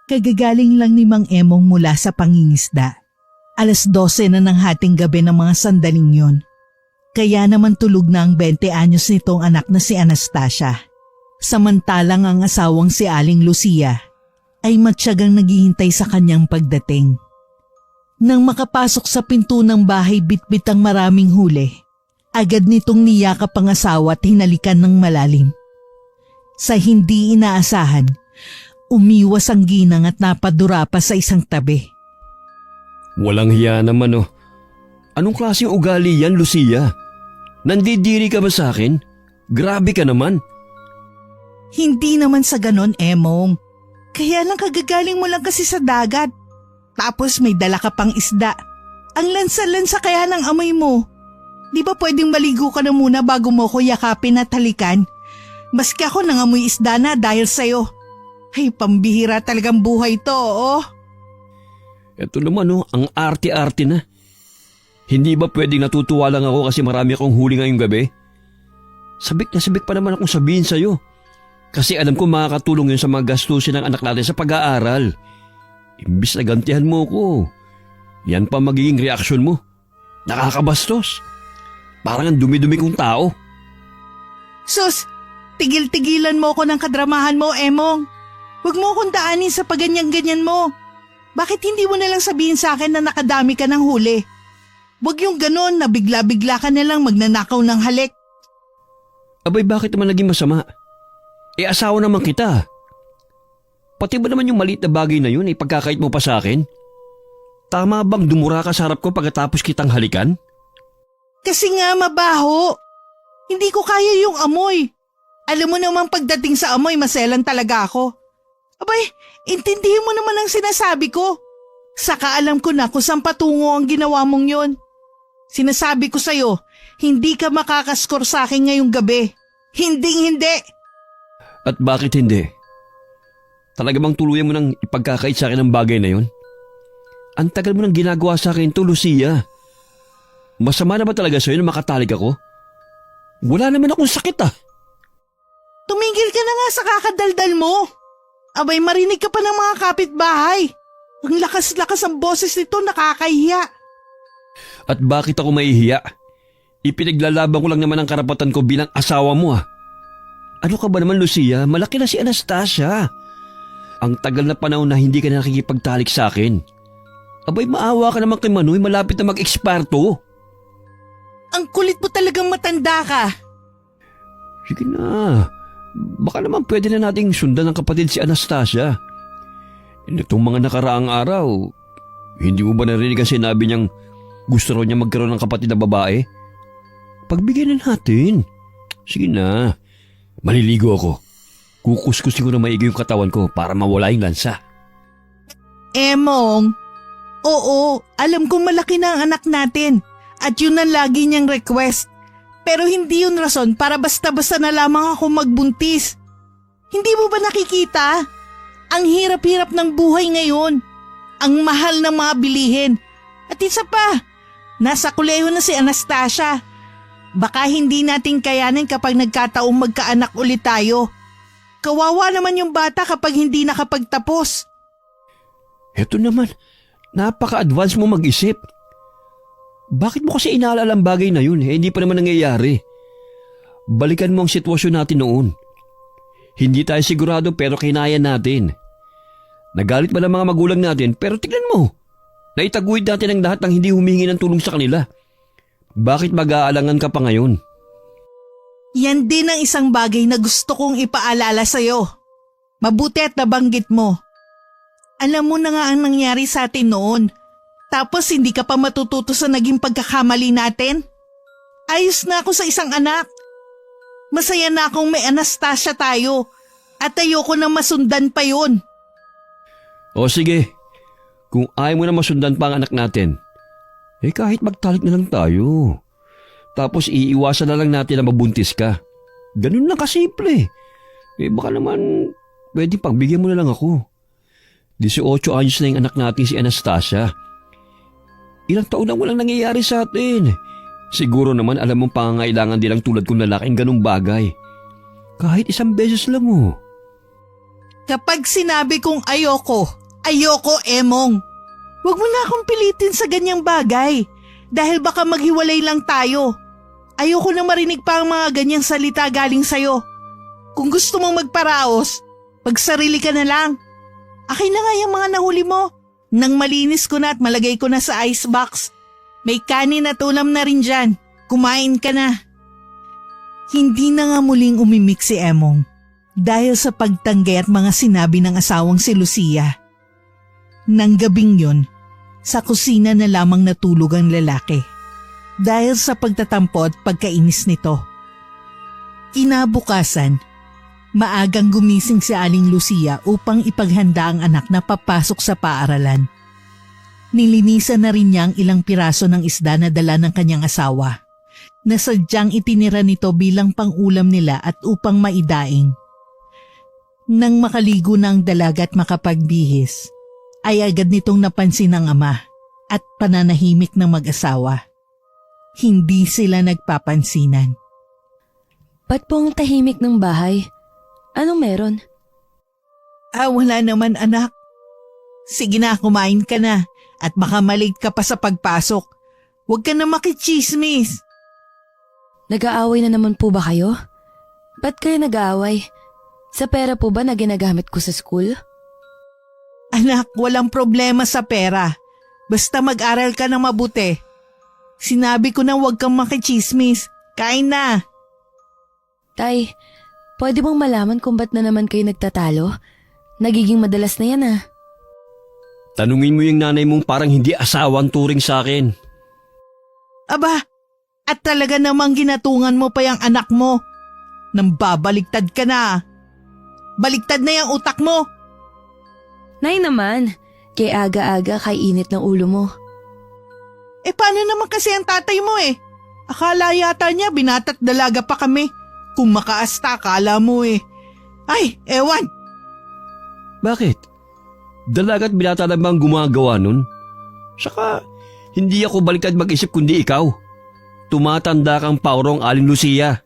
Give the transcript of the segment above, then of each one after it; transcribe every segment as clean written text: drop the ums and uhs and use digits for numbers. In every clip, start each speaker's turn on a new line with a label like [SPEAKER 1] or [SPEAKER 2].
[SPEAKER 1] Kagagaling lang ni Mang Emong mula sa pangingisda. 12:00 na ng hating gabi ng mga sandaling yon. Kaya naman tulog na ang 20 anyos nitong anak na si Anastasia. Samantalang ang asawang si Aling Lucia ay matyagang naghihintay sa kanyang pagdating. Nang makapasok sa pinto ng bahay bitbit ang maraming huli, agad nitong niyakap ang asawa at hinalikan ng malalim. Sa hindi inaasahan, umiwas ang ginang at napadura pa sa isang tabi.
[SPEAKER 2] Walang hiya naman oh. Anong klaseng ugali yan, Lucia? Nandidiri ka ba sa akin? Grabe ka naman.
[SPEAKER 1] Hindi naman sa ganon, Emong. Kaya lang kagagaling mo lang kasi sa dagat. Tapos may dala ka pang isda. Ang lansa-lansa kaya ng amoy mo. Di ba pwedeng maligo ka na muna bago mo ko yakapin at halikan? Maski ako nangamoy isda na dahil sa'yo. Ay, pambihira talagang buhay to, oh.
[SPEAKER 2] Ito naman oh, ang arte-arte na. Hindi ba pwedeng natutuwa lang ako kasi marami akong huli ngayong gabi? Sabik na sabik pa naman akong sabihin sa'yo. Kasi alam ko makakatulong yun sa mga gastusin ng anak natin sa pag-aaral. Imbis na gantihan mo ko, yan pa magiging reaksyon mo. Nakakabastos. Parang ang dumi-dumi kong tao.
[SPEAKER 1] Sus, tigil-tigilan mo ko ng kadramahan mo, Emong. Huwag mo akong daanin sa paganyan-ganyan mo. Bakit hindi mo nalang sabihin sa akin na nakadami ka ng huli? Huwag yung ganon na bigla-bigla ka nalang magnanakaw ng halik.
[SPEAKER 2] Abay, bakit naman naging masama? Asawa naman kita. Pati ba naman yung maliit na bagay na yun pagkakait mo pa sa akin? Tama bang dumura ka sa harap ko pagkatapos kitang halikan?
[SPEAKER 1] Kasi nga mabaho. Hindi ko kaya yung amoy. Alam mo naman pagdating sa amoy, maselan talaga ako. Abay, intindihin mo naman ang sinasabi ko. Saka alam ko na kung saan patungo ang ginawa mong yon. Sinasabi ko sa'yo, hindi ka makakaskor sa akin ngayong gabi. Hinding-hindi.
[SPEAKER 2] At bakit hindi? Talaga bang tuluyan mo nang ipagkakait sa akin ang bagay na yon? Ang tagal mo nang ginagawa sa akin to, Lucia. Masama na ba talaga sa'yo na makatalik ako? Wala naman akong sakit ah.
[SPEAKER 1] Tumigil ka na nga sa kakadaldal mo. Abay, marinig ka pa ng mga kapitbahay. Ang lakas-lakas ang boses nito, nakakahiya.
[SPEAKER 2] At bakit ako mahihiya? Ipinaglalaban ko lang naman ang karapatan ko bilang asawa mo ah. Ano ka ba naman, Lucia? Malaki na si Anastasia. Ang tagal na panahon na hindi ka na nakikipagtalik sa akin. Abay, maawa ka naman kay Manoy, malapit na mag-expire to.
[SPEAKER 1] Ang kulit mo talagang matanda ka.
[SPEAKER 2] Sige na. Baka naman pwede na nating sundan ng kapatid si Anastasia. Itong mga nakaraang araw, hindi mo ba narinig ang sinabi niyang gusto raw niya magkaroon ng kapatid na babae? Pagbigyan na natin. Sige na. Maliligo ako. Kukuskusin ko na maigi yung katawan ko para mawala yung lansa.
[SPEAKER 1] Emong, oo, alam kong malaki na ang anak natin at yun ang lagi niyang request. Pero hindi yun rason para basta-basta na lamang ako magbuntis. Hindi mo ba nakikita? Ang hirap-hirap ng buhay ngayon. Ang mahal ng mga bilihin. At isa pa, nasa kolehiyo na si Anastasia. Baka hindi natin kayanin kapag nagkataong magkaanak ulit tayo. Kawawa naman yung bata kapag hindi nakapagtapos.
[SPEAKER 2] Eto naman, napaka-advance mo mag-isip. Bakit mo kasi inaalala ang bagay na yun? Hindi pa naman nangyayari. Balikan mo ang sitwasyon natin noon. Hindi tayo sigurado pero kinaya natin. Nagalit ba ng mga magulang natin pero tignan mo. Naitaguid natin ang lahat ng hindi humingi ng tulong sa kanila. Bakit mag-aalangan ka pa ngayon?
[SPEAKER 1] Yan din ang isang bagay na gusto kong ipaalala sa'yo. Mabuti at nabanggit mo. Alam mo na nga ang nangyari sa atin noon. Tapos hindi ka pa matututo sa naging pagkakamali natin? Ayos na ako sa isang anak. Masaya na akong may Anastasia tayo. At ayoko na masundan pa yun.
[SPEAKER 2] O sige, kung ayaw mo na masundan pa ang anak natin, kahit magtalik na lang tayo. Tapos iiwasan na lang natin na mabuntis ka. Ganun lang kasimple. Baka naman, pwede pagbigyan mo na lang ako. 18 anyos na yung anak natin si Anastasia. Ilang taon na walang nangyayari sa atin. Siguro naman alam mong pangangailangan din ang tulad kong lalaking ganung bagay. Kahit isang beses lang oh.
[SPEAKER 1] Kapag sinabi kong ayoko, ayoko, Emong. Huwag mo na akong pilitin sa ganyang bagay dahil baka maghiwalay lang tayo. Ayoko na marinig pa ang mga ganyang salita galing sa'yo. Kung gusto mong magparaos, pagsarili ka na lang. Akin na nga yung mga nahuli mo. Nang malinis ko na at malagay ko na sa icebox. May kanin at ulam na rin dyan. Kumain ka na. Hindi na nga muling umimik si Emong dahil sa pagtanggi at mga sinabi ng asawang si Lucia. Nang gabing yun, sa kusina na lamang natulog ang lalaki dahil sa pagtatampo at pagkainis nito. Kinabukasan, maagang gumising si Aling Lucia upang ipaghanda ang anak na papasok sa paaralan. Nilinisan na rin niya ang ilang piraso ng isda na dala ng kanyang asawa na sadyang itinira nito bilang pang-ulam nila at upang maidaing. Nang makaligo na ang dalaga at makapagbihis, ay agad nitong napansin ng ama at pananahimik ng mag-asawa. Hindi sila nagpapansinan.
[SPEAKER 3] Ba't po ang tahimik ng bahay? Anong meron?
[SPEAKER 1] Wala naman anak. Sige na, kumain ka na at baka malate ka pa sa pagpasok. Huwag ka na makichismis.
[SPEAKER 3] Nag-aaway na naman po ba kayo? Ba't kayo nag-aaway? Sa pera po ba na ginagamit ko sa school?
[SPEAKER 1] Anak, walang problema sa pera. Basta mag-aral ka ng mabuti. Sinabi ko na huwag kang makichismis. Kain na.
[SPEAKER 3] Tay, pwede bang malaman kung ba't na naman kayo nagtatalo? Nagiging madalas na yan ah.
[SPEAKER 2] Tanungin mo yung nanay mong parang hindi asawang turing sa akin.
[SPEAKER 1] Aba, at talaga namang ginatungan mo pa yung anak mo. Nang babaliktad ka na. Baliktad na yung utak mo.
[SPEAKER 3] Nay naman, kay aga-aga kay init ng ulo mo.
[SPEAKER 1] Paano naman kasi ang tatay mo eh? Akala yata niya binatat dalaga pa kami. Kung makaasta, akala mo eh. Ay, ewan.
[SPEAKER 2] Bakit? Dalagat binata lang bang gumagawa nun? Saka, hindi ako baliktad mag-isip kundi ikaw. Tumatanda kang paurong, Aling Lucia.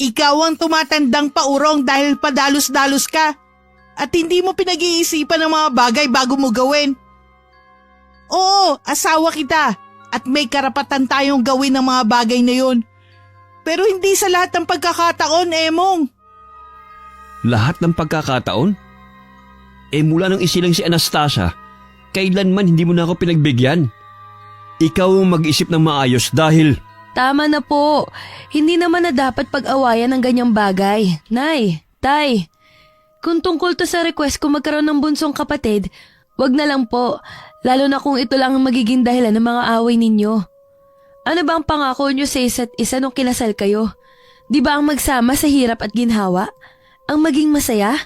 [SPEAKER 1] Ikaw ang tumatandang paurong dahil padalos-dalos ka. At hindi mo pinag-iisipan ng mga bagay bago mo gawin. Oo, asawa kita. At may karapatan tayong gawin ng mga bagay na yun. Pero hindi sa lahat ng pagkakataon, Emong.
[SPEAKER 2] Lahat ng pagkakataon? Mula nang isilang si Anastasia, kailanman hindi mo na ako pinagbigyan. Ikaw ang mag-isip ng maayos dahil…
[SPEAKER 3] Tama na po. Hindi naman na dapat pag-awayan ng ganyang bagay. Nay, tay, kung tungkol to sa request ko magkaroon ng bunsong kapatid, wag na lang po. Lalo na kung ito lang ang magiging dahilan ng mga away ninyo. Ano ba ang pangako nyo sa isa't isa nung kinasal kayo? Di ba ang magsama sa hirap at ginhawa? Ang maging masaya?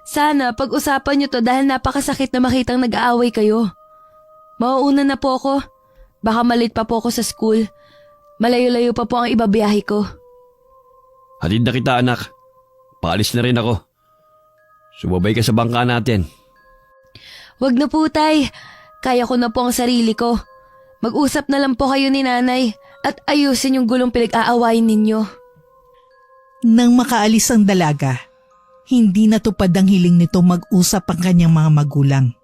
[SPEAKER 3] Sana pag-usapan nyo to dahil napakasakit na makitang nag-aaway kayo. Mauuna na po ako. Baka malit pa po ako sa school. Malayo-layo pa po ang ibabiyahe ko.
[SPEAKER 2] Hatid na kita anak. Paalis na rin ako. Sumabay ka sa bangka natin.
[SPEAKER 3] Wag na po tay. Kaya ko na po ang sarili ko. Mag-usap na lang po kayo ni nanay at ayusin yung gulong pinag-aawayin ninyo.
[SPEAKER 1] Nang makaalis ang dalaga, hindi natupad ang hiling nito mag-usap ang kanyang mga magulang.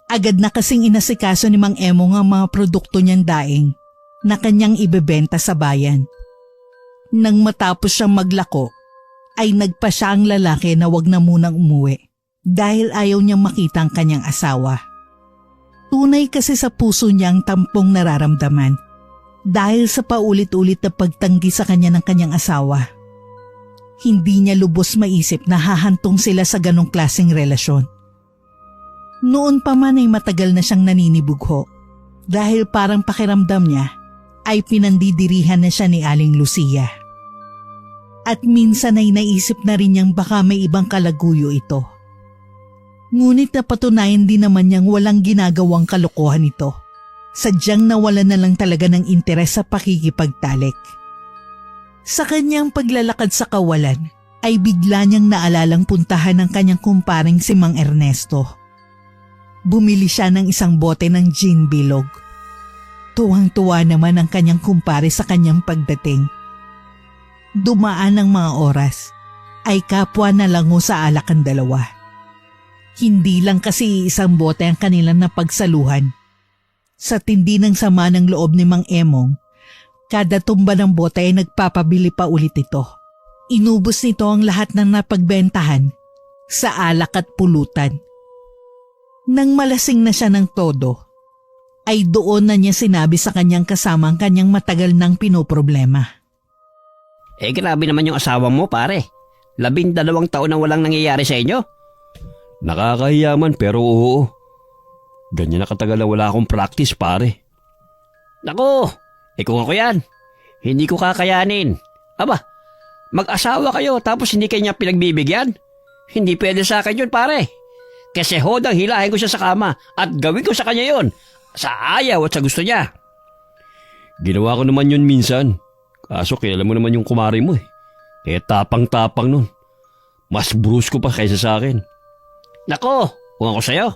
[SPEAKER 1] Agad na kasing inasikaso ni Mang Emong ang mga produkto niyang daing na kanyang ibebenta sa bayan. Nang matapos siyang maglako, ay nagpa siya ang lalaki na wag na munang umuwi dahil ayaw niyang makita ang kanyang asawa. Tunay kasi sa puso niya ang tampong nararamdaman dahil sa paulit-ulit na pagtanggi sa kanya ng kanyang asawa. Hindi niya lubos maisip na hahantong sila sa ganong klaseng relasyon. Noon pa man ay matagal na siyang naninibugho dahil parang pakiramdam niya ay pinandidirihan na siya ni Aling Lucia. At minsan ay naisip na rin niyang baka may ibang kalaguyo ito. Ngunit napatunayan din naman niyang walang ginagawang kalokohan ito. Sadyang nawala na lang talaga ng interes sa pakikipagtalik. Sa kanyang paglalakad sa kawalan ay bigla niyang naalalang puntahan ng kanyang kumparing si Mang Ernesto. Bumili siya ng isang bote ng gin bilog. Tuwang-tuwa naman ang kanyang kumpare sa kanyang pagdating. Dumaan ang mga oras ay kapwa na lango sa alak ang dalawa. Hindi lang kasi isang bote ang kanilang napagsaluhan. Sa tindi ng sama ng loob ni Mang Emong, kada tumba ng bote ay nagpapabili pa ulit ito. Inubos nito ang lahat ng napagbentahan sa alak at pulutan. Nang malasing na siya ng todo, ay doon na niya sinabi sa kanyang kasama ang kanyang matagal nang pinoproblema.
[SPEAKER 4] Grabe naman yung asawa mo, pare. 12 taon na walang nangyayari sa inyo.
[SPEAKER 2] Nakakahiyaman pero oo. Ganyan na katagal na wala akong practice, pare.
[SPEAKER 4] Naku, kung ako yan, hindi ko kakayanin. Aba, mag-asawa kayo tapos hindi kayo niya pinagbibigyan? Hindi pwede sa akin yun, pare. Kasi hodang hilahin ko siya sa kama at gawin ko sa kanya yun. Sa ayaw at sa gusto niya.
[SPEAKER 2] Ginawa ko naman yun minsan. Kaso kilala mo naman yung kumari mo eh. Tapang-tapang nun. Mas brusko pa kaysa sa akin.
[SPEAKER 4] Naku, kung ako sa'yo,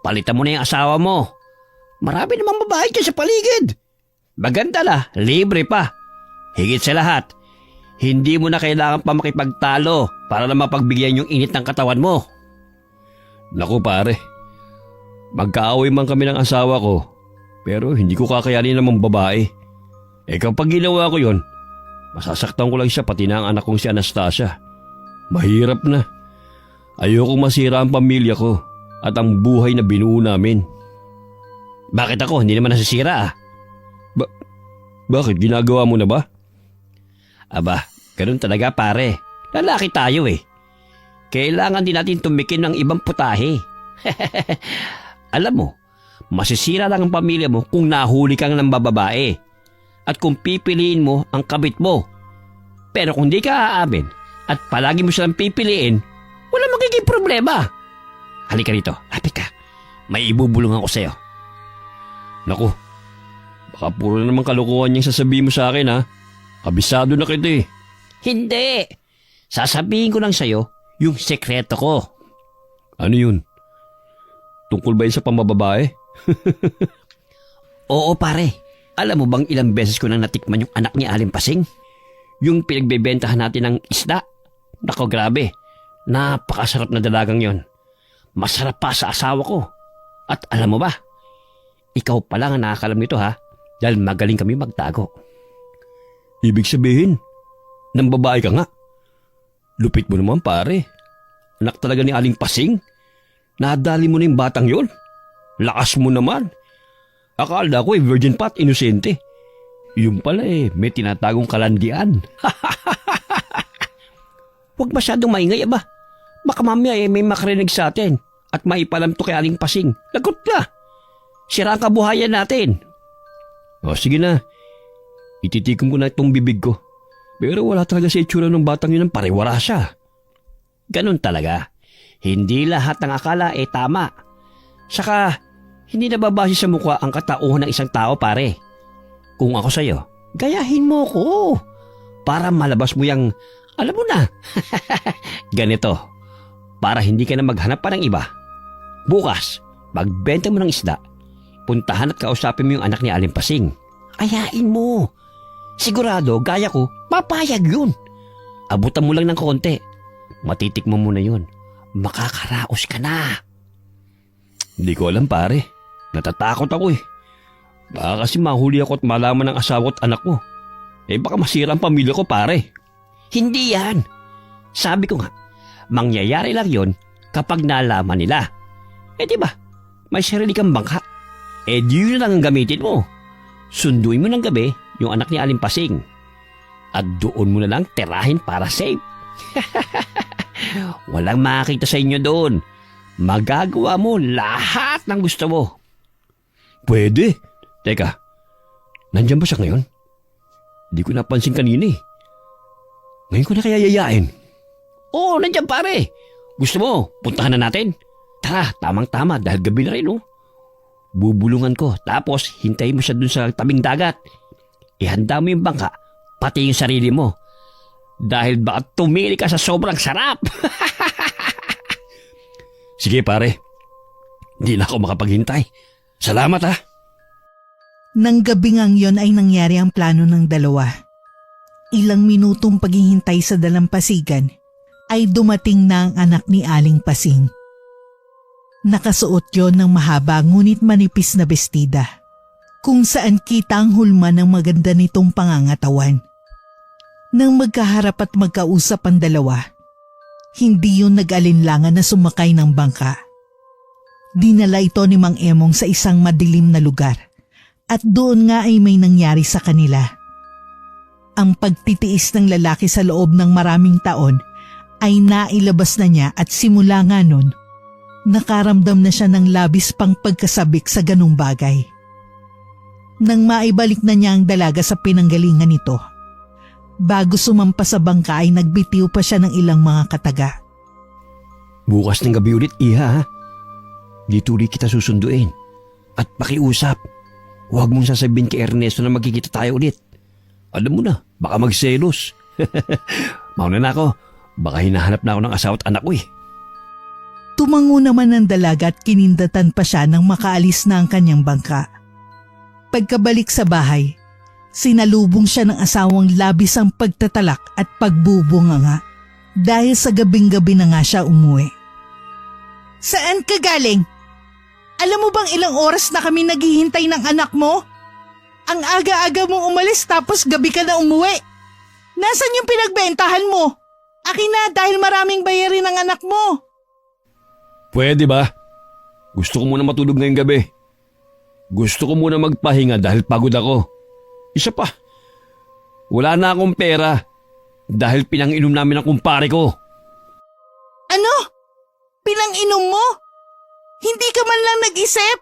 [SPEAKER 4] palitan mo na yung asawa mo. Marami namang babae dyan sa paligid. Maganda na, libre pa. Higit sa lahat, hindi mo na kailangan pa makipagtalo para na mapagbigyan yung init ng katawan mo.
[SPEAKER 2] Naku pare, magkaaway man kami ng asawa ko, pero hindi ko kakayanin namang babae. Kapag ginawa ko yon, masasaktan ko lang siya pati na ang anak kong si Anastasia. Mahirap na. Ayokong masira ang pamilya ko at ang buhay na binuo namin.
[SPEAKER 4] Bakit ako? Hindi naman nasisira ah.
[SPEAKER 2] Bakit? Ginagawa mo na ba?
[SPEAKER 4] Aba, ganun talaga pare. Lalaki tayo eh. Kailangan din natin tumikin ng ibang putahe. Alam mo, masisira lang ang pamilya mo kung nahuli kang ng bababae at kung pipiliin mo ang kabit mo. Pero kung di ka aamin at palagi mo silang pipiliin, wala magiging problema. Halika rito, lapit ka. May ibubulong ako sa'yo.
[SPEAKER 2] Naku, baka puro na naman kalokohan yung sasabihin mo sa akin ha. Kabisado na kita eh.
[SPEAKER 4] Hindi. Sasabihin ko lang sa'yo yung sekreto ko.
[SPEAKER 2] Ano yun? Tungkol ba yun sa pambababae?
[SPEAKER 4] Oo pare. Alam mo bang ilang beses ko nang natikman yung anak ni Aling Pasing? Yung pinagbebentahan natin ng isda. Nako grabe. Napakasarap na dalagang yon. Masarap pa sa asawa ko. At alam mo ba? Ikaw pa lang ang nakakalam nito ha. Dahil magaling kami magtago.
[SPEAKER 2] Ibig sabihin, nang babae ka nga. Lupit mo naman pare. Anak talaga ni Aling Pasing. Nadali mo na yung batang yon. Lakas mo naman. Akala ko virgin pa at inosente. Yung pala may tinatagong kalandian.
[SPEAKER 4] Huwag masyadong maingay ba? Baka mamaya may makarinig sa atin at maipalam to kay Aling Pasing. Lagot na. Sira ang kabuhayan natin.
[SPEAKER 2] O sige na. Ititikom ko na itong bibig ko. Pero wala talaga sa itsura ng batang yun ng pariwara siya.
[SPEAKER 4] Ganun talaga. Hindi lahat ng akala tama. Saka, hindi nababase sa mukha ang katauhan ng isang tao pare. Kung ako sa'yo, gayahin mo ko. Para malabas mo yung, alam mo na. Ganito, para hindi ka na maghanap pa ng iba. Bukas, magbenta mo ng isda. Puntahan at kausapin mo yung anak ni Aling Pasing. Ayain mo. Sigurado, gaya ko, papayag yun. Abutan mo lang ng konti. Matitik mo muna yun. Makakaraos ka na.
[SPEAKER 2] Hindi ko alam pare. Natatakot ako eh. Baka kasi mahuli ako at malaman ng asawa at anak ko. Baka masira ang pamilya ko pare.
[SPEAKER 4] Hindi yan. Sabi ko nga, mangyayari lang yon kapag nalaman nila. Diba, may sarili kang bangka. Di yun lang ang gamitin mo. Sunduin mo ng gabi yung anak ni Aling Pasing. At doon mo na lang tirahin para safe. Walang makakita sa inyo doon. Magagawa mo lahat ng gusto mo.
[SPEAKER 2] Pwede. Teka, nandyan ba siya ngayon? Di ko napansin kanina eh. Ngayon ko na kaya yayain.
[SPEAKER 4] Oo, nandyan pare. Gusto mo, puntahan na natin? Tara, tamang-tama dahil gabi na rin oh. Bubulungan ko tapos hintayin mo siya dun sa tabing dagat. Ihanda mo yung bangka, pati yung sarili mo. Dahil baka tumili ka sa sobrang sarap.
[SPEAKER 2] Sige pare, hindi na ako makapaghintay. Salamat ha.
[SPEAKER 1] Nang gabi ngang yon ay nangyari ang plano ng dalawa. Ilang minutong paghihintay sa dalampasigan ay dumating na ang anak ni Aling Pasing. Nakasuot yon ng mahaba ngunit manipis na bestida, kung saan kita ang hulma ng maganda nitong pangangatawan. Nang magkaharap at magkausap ang dalawa, hindi yun nag-alinlangan na sumakay ng bangka. Dinala ito ni Mang Emong sa isang madilim na lugar at doon nga ay may nangyari sa kanila. Ang pagtitiis ng lalaki sa loob ng maraming taon ay nailabas na niya at simula nga nun, nakaramdam na siya ng labis pang pagkasabik sa ganung bagay. Nang maibalik na niya ang dalaga sa pinanggalingan nito, bago sumampa sa bangka ay nagbitiw pa siya ng ilang mga kataga.
[SPEAKER 2] Bukas ng gabi ulit, Iha, ha? Dito ulit kita susunduin. At pakiusap, huwag mong sasabihin kay Ernesto na magkikita tayo ulit. Alam mo na, baka magselos. Mauna na ako, baka hinahanap na ako ng asawa at anak ko eh.
[SPEAKER 1] Tumango naman ang dalaga at kinindatan pa siya nang makaalis na ang kanyang bangka. Pagkabalik sa bahay, sinalubong siya ng asawang labis ang pagtatalak at pagbubunga nga dahil sa gabing-gabi na nga siya umuwi. Saan ka galing? Alam mo bang ilang oras na kami naghihintay ng anak mo? Ang aga-aga mong umalis tapos gabi ka na umuwi. Nasaan yung pinagbentahan mo? Akin na dahil maraming bayarin ng anak mo.
[SPEAKER 2] Pwede ba? Gusto ko muna matulog ngayong gabi. Gusto ko muna magpahinga dahil pagod ako. Isa pa, wala na akong pera dahil pinang-inom namin ang kumpare ko.
[SPEAKER 1] Ano? Pinang-inom mo? Hindi ka man lang nag-isip?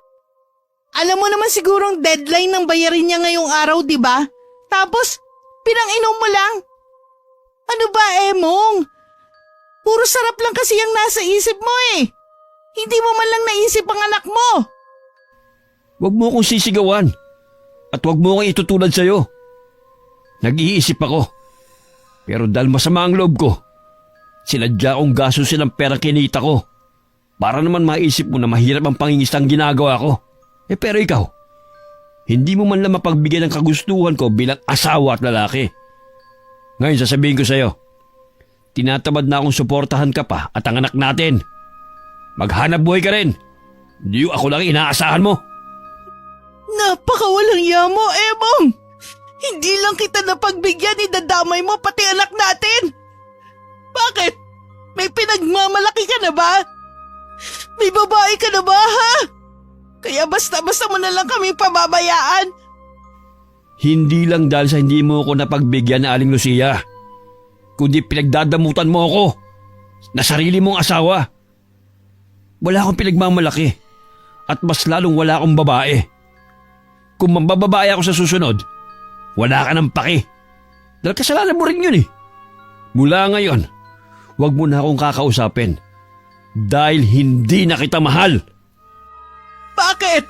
[SPEAKER 1] Alam mo naman sigurong deadline ng bayarin niya ngayong araw, di ba? Tapos, pinang-inom mo lang? Ano ba, Emong? Puro sarap lang kasi ang nasa isip mo eh. Hindi mo man lang naisip ang anak mo.
[SPEAKER 2] Huwag mo akong sisigawan at huwag mo akong itutulad sa'yo. Nag-iisip ako. Pero dahil masama ang loob ko, sinadya kong gastusin ang pera kinita ko para naman maisip mo na mahirap ang pangingistang ginagawa ko. Pero ikaw, hindi mo man lang mapagbigyan ng kagustuhan ko bilang asawa at lalaki. Ngayon sasabihin ko sa'yo, tinatamad na akong suportahan ka pa at ang anak natin. Maghanap buhay ka rin. Di ako lang inaasahan mo.
[SPEAKER 1] Napakawalang yamo, Emong. Hindi lang kita napagbigyan, idadamay mo pati anak natin. Bakit? May pinagmamalaki ka na ba? May babae ka na ba, ha? Kaya basta-basta mo na lang kami pababayaan.
[SPEAKER 2] Hindi lang dahil sa hindi mo ako napagbigyan na Aling Lucia, kundi pinagdadamutan mo ako na sarili mong asawa. Wala akong pinagmamalaki at mas lalong wala akong babae. Kung mambababae ako sa susunod, wala ka ng paki. Dahil kasalanan mo rin yun eh. Mula ngayon, huwag mo na akong kakausapin dahil hindi na kita mahal.
[SPEAKER 1] Bakit?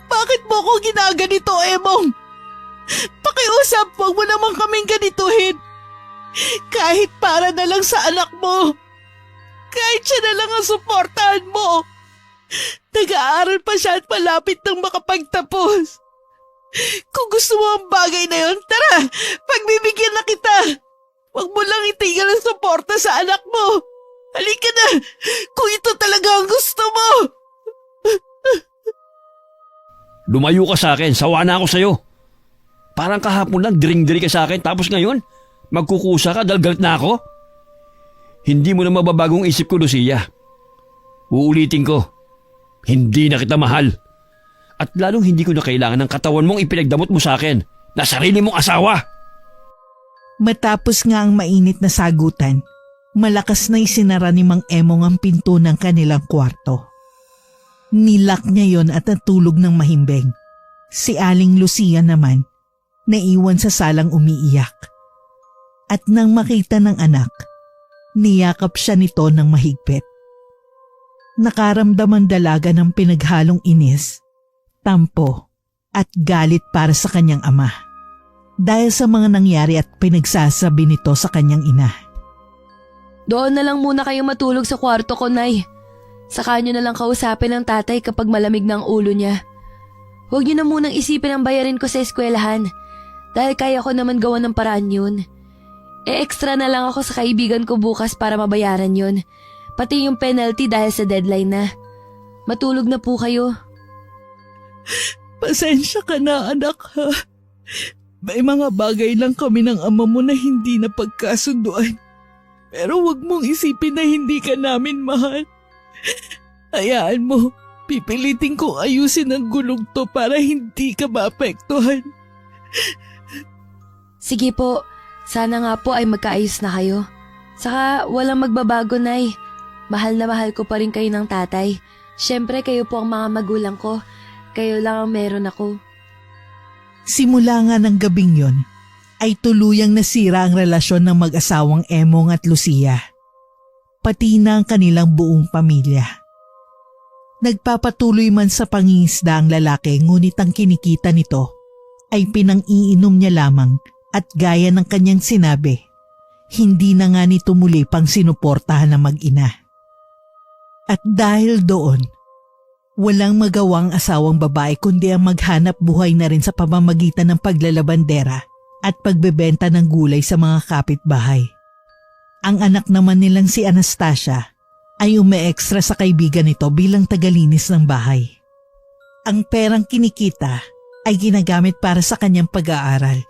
[SPEAKER 1] Bakit mo ko ginaganito, Emong? Pakiusap, huwag mo naman kaming ganituhin. Kahit para na lang sa anak mo. Kahit siya na lang ang suportahan mo. Nag-aaral pa siya at malapit nang makapagtapos. Kung gusto mo ang bagay na yon, tara, pagbibigyan na kita. Huwag mo lang itigil ang suporta sa anak mo. Halika na, kung ito talaga ang gusto mo.
[SPEAKER 2] Lumayo ka sa akin, sawa na ako sa'yo. Parang kahapon lang, diring-diri ka sa akin, tapos ngayon, magkukusa ka dahil galit na ako? Hindi mo na mababagong isip ko, Lucia. Uulitin ko, hindi na kita mahal. At lalong hindi ko na kailangan ng katawan mong ipinagdamot mo sa akin na sarili mong asawa.
[SPEAKER 1] Matapos nga ang mainit na sagutan, malakas na isinara ni Mang Emong ang pinto ng kanilang kwarto. Nilak niya yon at natulog ng mahimbing. Si Aling Lucia naman, naiwan sa salang umiiyak. At nang makita ng anak, niyakap siya nito ng mahigpit. Nakaramdam ang dalaga ng pinaghalong inis, tampo at galit para sa kanyang ama dahil sa mga nangyari at pinagsasabi nito sa kanyang ina.
[SPEAKER 3] Doon na lang muna kayo matulog sa kwarto ko, Nay. Saka nyo na lang kausapin ng tatay kapag malamig na ang ulo niya. Huwag nyo na munang isipin ang bayarin ko sa eskwelahan dahil kaya ko naman gawa ng paraan yun. extra na lang ako sa kaibigan ko bukas para mabayaran yon. Pati yung penalty dahil sa deadline na. Matulog na po kayo.
[SPEAKER 1] Pasensya ka na anak ha. May mga bagay lang kami ng ama mo na hindi na pagkasunduan. Pero wag mong isipin na hindi ka namin mahal. Hayaan mo, pipilitin kong ayusin ang gulong to para hindi ka maapektuhan.
[SPEAKER 3] Sige po, sana nga po ay magkaayos na kayo. Saka walang magbabago, Nay. Mahal na mahal ko pa rin kayo ng tatay. Siyempre kayo po ang mga magulang ko. Kayo lang ang meron ako.
[SPEAKER 1] Simula nga ng gabing yon, ay tuluyang nasira ang relasyon ng mag-asawang Emong at Lucia. Pati na ang kanilang buong pamilya. Nagpapatuloy man sa pangingisda ang lalaki ngunit ang kinikita nito ay pinang-iinom niya lamang at gaya ng kanyang sinabi, hindi na nga nito muli pang sinuportahan ng mag-ina. At dahil doon, walang magawang asawang babae kundi ang maghanap buhay na rin sa pamamagitan ng paglalabandera at pagbebenta ng gulay sa mga kapitbahay. Ang anak naman nilang si Anastasia ay ume-extra sa kaibigan nito bilang tagalinis ng bahay. Ang perang kinikita ay ginagamit para sa kanyang pag-aaral.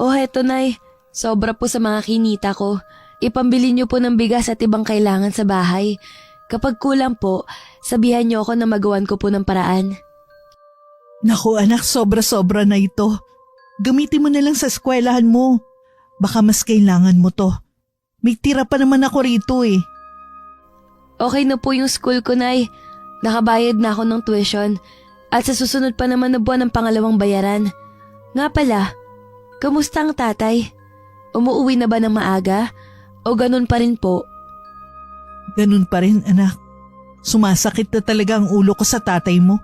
[SPEAKER 3] Oh, heto, Nay. Sobra po sa mga kinita ko. Ipambili niyo po ng bigas at ibang kailangan sa bahay. Kapag kulang po, sabihan niyo ako na magawan ko po ng paraan.
[SPEAKER 1] Naku anak, sobra-sobra na ito. Gamitin mo na lang sa eskwelahan mo. Baka mas kailangan mo to. May tira pa naman ako rito eh.
[SPEAKER 3] Okay na po yung school ko, Nay. Nakabayad na ako ng tuition. At sa susunod pa naman na buwan ng pangalawang bayaran. Nga pala, kamusta ang tatay? Umuuwi na ba ng maaga? O ganun pa rin po?
[SPEAKER 1] Ganun pa rin anak. Sumasakit na talaga ang ulo ko sa tatay mo.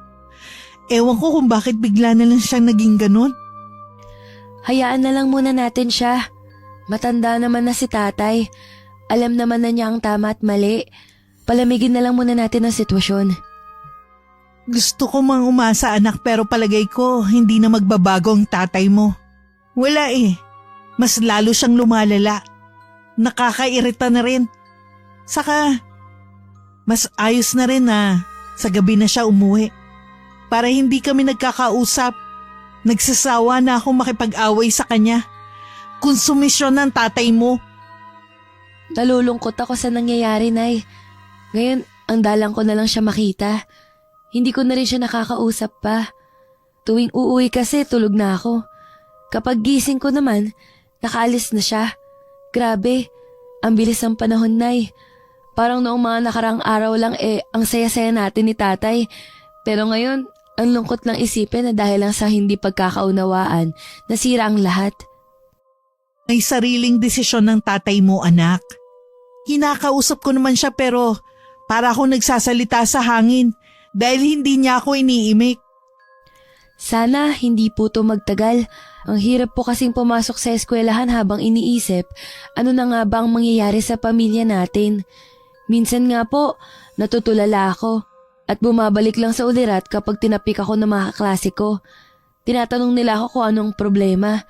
[SPEAKER 1] Ewan ko kung bakit bigla na lang siyang naging ganun.
[SPEAKER 3] Hayaan na lang muna natin siya. Matanda naman na si tatay. Alam naman na niya ang tama at mali. Palamigin na lang muna natin ang sitwasyon.
[SPEAKER 1] Gusto ko mang umasa anak pero palagay ko hindi na magbabago ang tatay mo. Wala eh. Mas lalo siyang lumalala. Nakakairita na rin. Saka, mas ayos na rin na sa gabi na siya umuwi. Para hindi kami nagkakausap. Nagsasawa na akong makipag-away sa kanya. Konsumisyon ng tatay mo.
[SPEAKER 3] Nalulungkot ako sa nangyayari, Nay. Ngayon, ang dalang ko na lang siya makita. Hindi ko na rin siya nakakausap pa. Tuwing uuwi kasi tulog na ako. Kapag gising ko naman, nakaalis na siya. Grabe, ang bilis ng panahon, Nay. Parang noong mga nakarang araw lang ang saya-saya natin ni tatay. Pero ngayon, ang lungkot lang isipin na dahil lang sa hindi pagkakaunawaan, nasira ang lahat.
[SPEAKER 1] May sariling desisyon ng tatay mo anak. Hinakausap ko naman siya pero para akong nagsasalita sa hangin dahil hindi niya ako iniimik.
[SPEAKER 3] Sana hindi po to magtagal. Ang hirap po kasing pumasok sa eskwelahan habang iniisip ano na nga ba ang mangyayari sa pamilya natin. Minsan nga po, natutulala ako at bumabalik lang sa ulirat kapag tinapik ako ng mga kaklase ko. Tinatanong nila ako kung anong problema,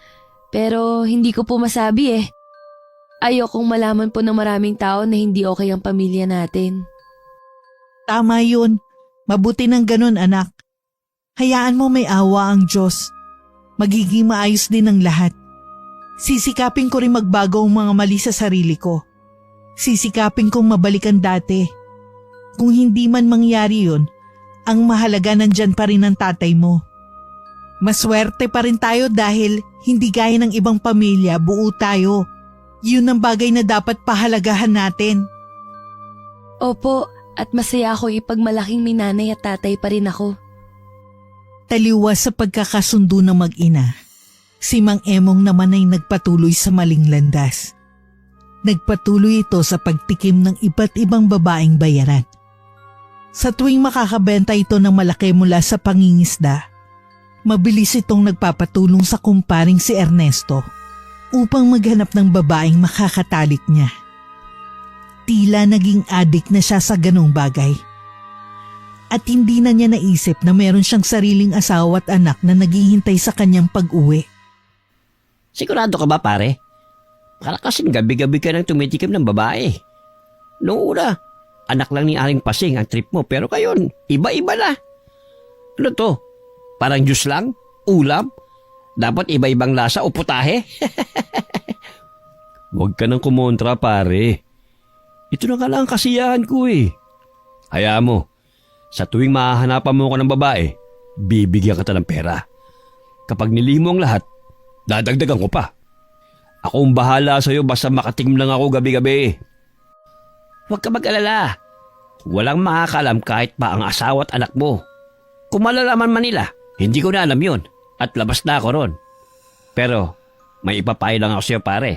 [SPEAKER 3] pero hindi ko po masabi eh. Ayokong malaman po ng maraming tao na hindi okay ang pamilya natin.
[SPEAKER 1] Tama yun. Mabuti ng ganun anak. Hayaan mo may awa ang Diyos. Magiging maayos din ang lahat. Sisikapin ko rin magbago ang mga mali sa sarili ko. Sisikapin kong mabalikan dati. Kung hindi man mangyari yun, ang mahalaga nandyan pa rin ang tatay mo. Maswerte pa rin tayo dahil hindi gaya ng ibang pamilya, buo tayo. Yun ang bagay na dapat pahalagahan natin.
[SPEAKER 3] Opo, at masaya ako ipagmalaking minanay at tatay pa rin ako.
[SPEAKER 1] Taliwas sa pagkakasundo ng mag-ina, si Mang Emong naman ay nagpatuloy sa maling landas. Nagpatuloy ito sa pagtikim ng iba't ibang babaeng bayaran. Sa tuwing makakabenta ito ng malaki mula sa pangingisda, mabilis itong nagpapatulong sa kumparing si Ernesto upang maghanap ng babaeng makakatalik niya. Tila naging adik na siya sa ganong bagay. At hindi na niya naisip na meron siyang sariling asawa at anak na naghihintay sa kanyang pag-uwi.
[SPEAKER 4] Sigurado ka ba, pare? Para kasing gabi-gabi ka nang tumitikim ng babae. Noong una, anak lang ni Aling Pasing ang trip mo pero ngayon, iba-iba na. Ano to? Parang juice lang? Ulam? Dapat iba-ibang lasa o putahe?
[SPEAKER 2] Huwag ka nang kumontra, pare. Ito na nga lang ang kasiyahan ko eh. Hayaan mo, sa tuwing mahahanapan mo ko ng babae, bibigyan kita ng pera. Kapag nilihim mo ang lahat, dadagdagan ko pa. Ako ang bahala sa'yo basta makatingin lang ako gabi-gabi.
[SPEAKER 4] Huwag ka mag-alala. Walang makakalam kahit pa ang asawa at anak mo. Kung malalaman man nila, hindi ko na alam yun at labas na ako ron. Pero may ipapayo lang ako sa'yo pare.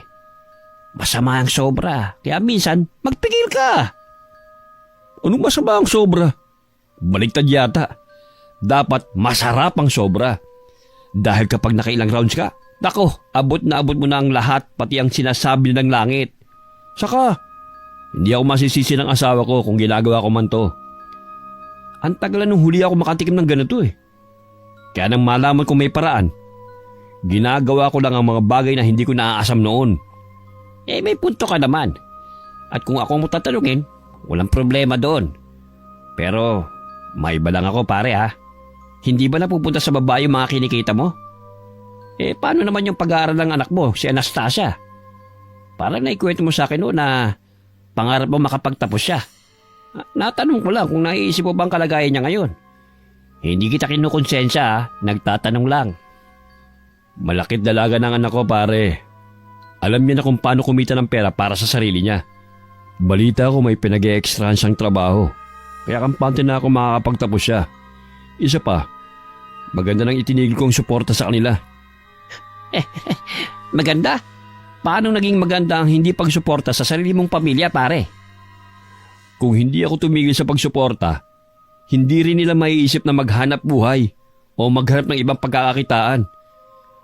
[SPEAKER 4] Masama ang sobra, kaya minsan magpigil ka.
[SPEAKER 2] Anong masama ang sobra? Baliktad yata. Dapat masarap ang sobra. Dahil kapag nakailang rounds ka, nako, abot na abot mo na ang lahat pati ang sinasabi ng langit. Saka, hindi ako masisisi ng asawa ko kung ginagawa ko man to. Ang tagal nung huli ako makatikim ng ganito eh. Kaya nang malaman kong may paraan, ginagawa ko lang ang mga bagay na hindi ko naaasam noon.
[SPEAKER 4] May punto ka naman. At kung ako mo tatanungin, walang problema doon. Pero, may iba lang ako pare ha. Hindi ba napupunta sa babae yung mga kinikita mo? Paano naman yung pag-aaral ng anak mo, si Anastasia? Parang naikwento mo sa akin noon na pangarap mo makapagtapos siya. Natanong ko lang kung naiisip mo bang kalagayan niya ngayon. Hindi kita kinukonsensya ha, nagtatanong lang.
[SPEAKER 2] Malakit dalaga ng anak ko pare. Alam niya na kung paano kumita ng pera para sa sarili niya. Balita ko may pinag-e-extrahan siyang trabaho. Kaya kampante na ako makakapagtapos siya. Isa pa, maganda nang itinigil kong suporta sa kanila.
[SPEAKER 4] Maganda? Paano naging maganda ang hindi pagsuporta sa sarili mong pamilya pare?
[SPEAKER 2] Kung hindi ako tumigil sa pagsuporta, hindi rin nila maiisip na maghanap buhay o maghanap ng ibang pagkakakitaan.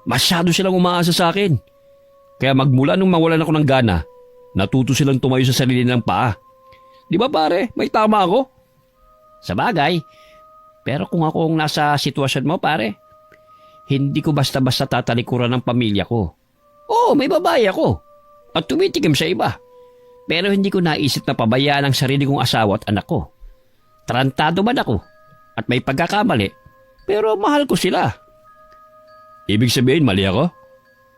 [SPEAKER 2] Masyado silang umaasa sa akin. Kaya magmula nung mawalan ako ng gana, natuto silang tumayo sa sarili ng paa. Di ba pare, may tama ako?
[SPEAKER 4] Sa bagay, pero kung ako ang nasa sitwasyon mo pare, hindi ko basta-basta tatalikuran ng pamilya ko. Oo, may babae ako at tumitikim sa iba. Pero hindi ko naisip na pabayaan ang sarili kong asawa at anak ko. Tarantado man ako at may pagkakamali, pero mahal ko sila.
[SPEAKER 2] Ibig sabihin mali ako?